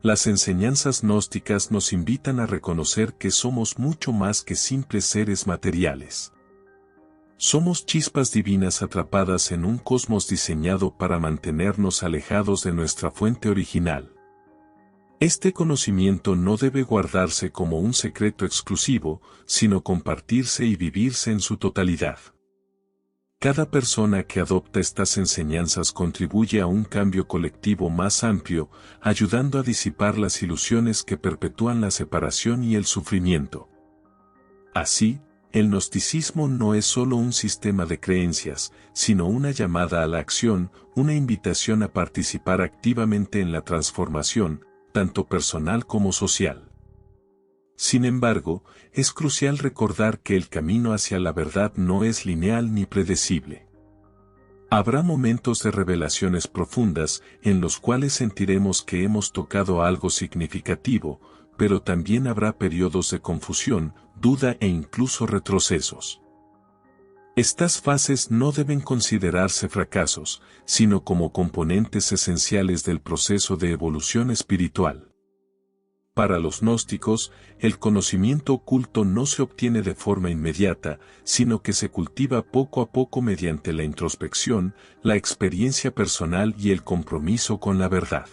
Las enseñanzas gnósticas nos invitan a reconocer que somos mucho más que simples seres materiales. Somos chispas divinas atrapadas en un cosmos diseñado para mantenernos alejados de nuestra fuente original. Este conocimiento no debe guardarse como un secreto exclusivo, sino compartirse y vivirse en su totalidad. Cada persona que adopta estas enseñanzas contribuye a un cambio colectivo más amplio, ayudando a disipar las ilusiones que perpetúan la separación y el sufrimiento. Así, el gnosticismo no es solo un sistema de creencias, sino una llamada a la acción, una invitación a participar activamente en la transformación, tanto personal como social. Sin embargo, es crucial recordar que el camino hacia la verdad no es lineal ni predecible. Habrá momentos de revelaciones profundas en los cuales sentiremos que hemos tocado algo significativo, pero también habrá periodos de confusión, duda e incluso retrocesos. Estas fases no deben considerarse fracasos, sino como componentes esenciales del proceso de evolución espiritual. Para los gnósticos, el conocimiento oculto no se obtiene de forma inmediata, sino que se cultiva poco a poco mediante la introspección, la experiencia personal y el compromiso con la verdad.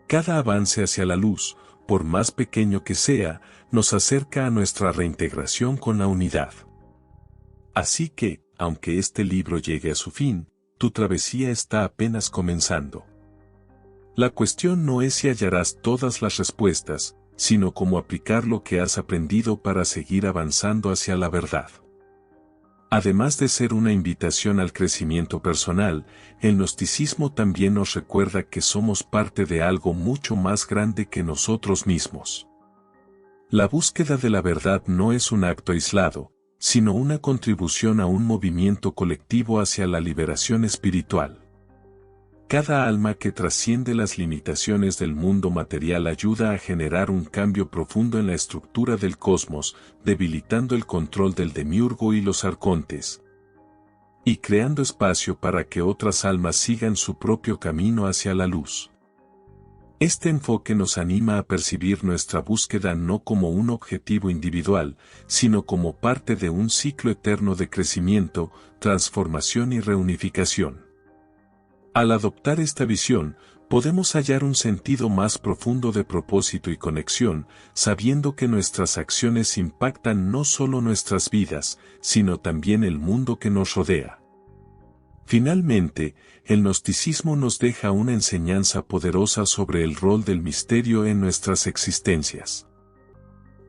Cada avance hacia la luz, por más pequeño que sea, nos acerca a nuestra reintegración con la unidad. Así que, aunque este libro llegue a su fin, tu travesía está apenas comenzando. La cuestión no es si hallarás todas las respuestas, sino cómo aplicar lo que has aprendido para seguir avanzando hacia la verdad. Además de ser una invitación al crecimiento personal, el gnosticismo también nos recuerda que somos parte de algo mucho más grande que nosotros mismos. La búsqueda de la verdad no es un acto aislado, sino una contribución a un movimiento colectivo hacia la liberación espiritual. Cada alma que trasciende las limitaciones del mundo material ayuda a generar un cambio profundo en la estructura del cosmos, debilitando el control del demiurgo y los arcontes, y creando espacio para que otras almas sigan su propio camino hacia la luz. Este enfoque nos anima a percibir nuestra búsqueda no como un objetivo individual, sino como parte de un ciclo eterno de crecimiento, transformación y reunificación. Al adoptar esta visión, podemos hallar un sentido más profundo de propósito y conexión, sabiendo que nuestras acciones impactan no solo nuestras vidas, sino también el mundo que nos rodea. Finalmente, el gnosticismo nos deja una enseñanza poderosa sobre el rol del misterio en nuestras existencias.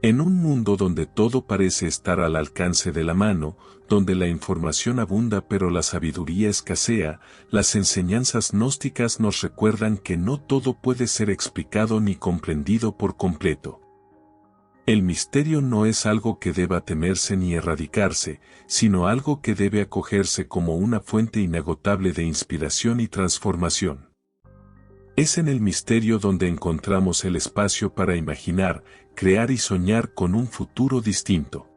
En un mundo donde todo parece estar al alcance de la mano, donde la información abunda pero la sabiduría escasea, las enseñanzas gnósticas nos recuerdan que no todo puede ser explicado ni comprendido por completo. El misterio no es algo que deba temerse ni erradicarse, sino algo que debe acogerse como una fuente inagotable de inspiración y transformación. Es en el misterio donde encontramos el espacio para imaginar, crear y soñar con un futuro distinto.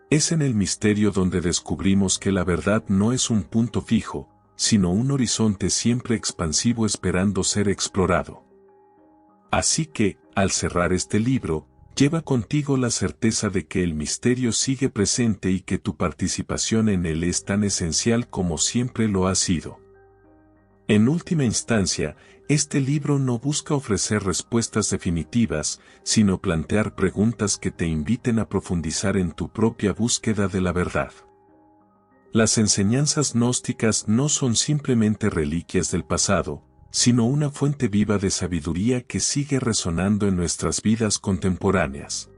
Es en el misterio donde descubrimos que la verdad no es un punto fijo, sino un horizonte siempre expansivo esperando ser explorado. Así que, al cerrar este libro, lleva contigo la certeza de que el misterio sigue presente y que tu participación en él es tan esencial como siempre lo ha sido. En última instancia, este libro no busca ofrecer respuestas definitivas, sino plantear preguntas que te inviten a profundizar en tu propia búsqueda de la verdad. Las enseñanzas gnósticas no son simplemente reliquias del pasado, sino una fuente viva de sabiduría que sigue resonando en nuestras vidas contemporáneas.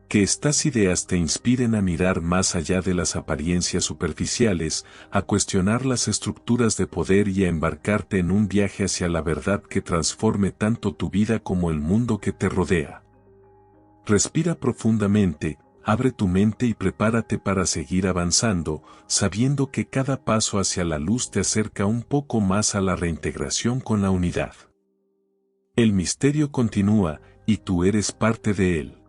Que estas ideas te inspiren a mirar más allá de las apariencias superficiales, a cuestionar las estructuras de poder y a embarcarte en un viaje hacia la verdad que transforme tanto tu vida como el mundo que te rodea. Respira profundamente, abre tu mente y prepárate para seguir avanzando, sabiendo que cada paso hacia la luz te acerca un poco más a la reintegración con la unidad. El misterio continúa, y tú eres parte de él.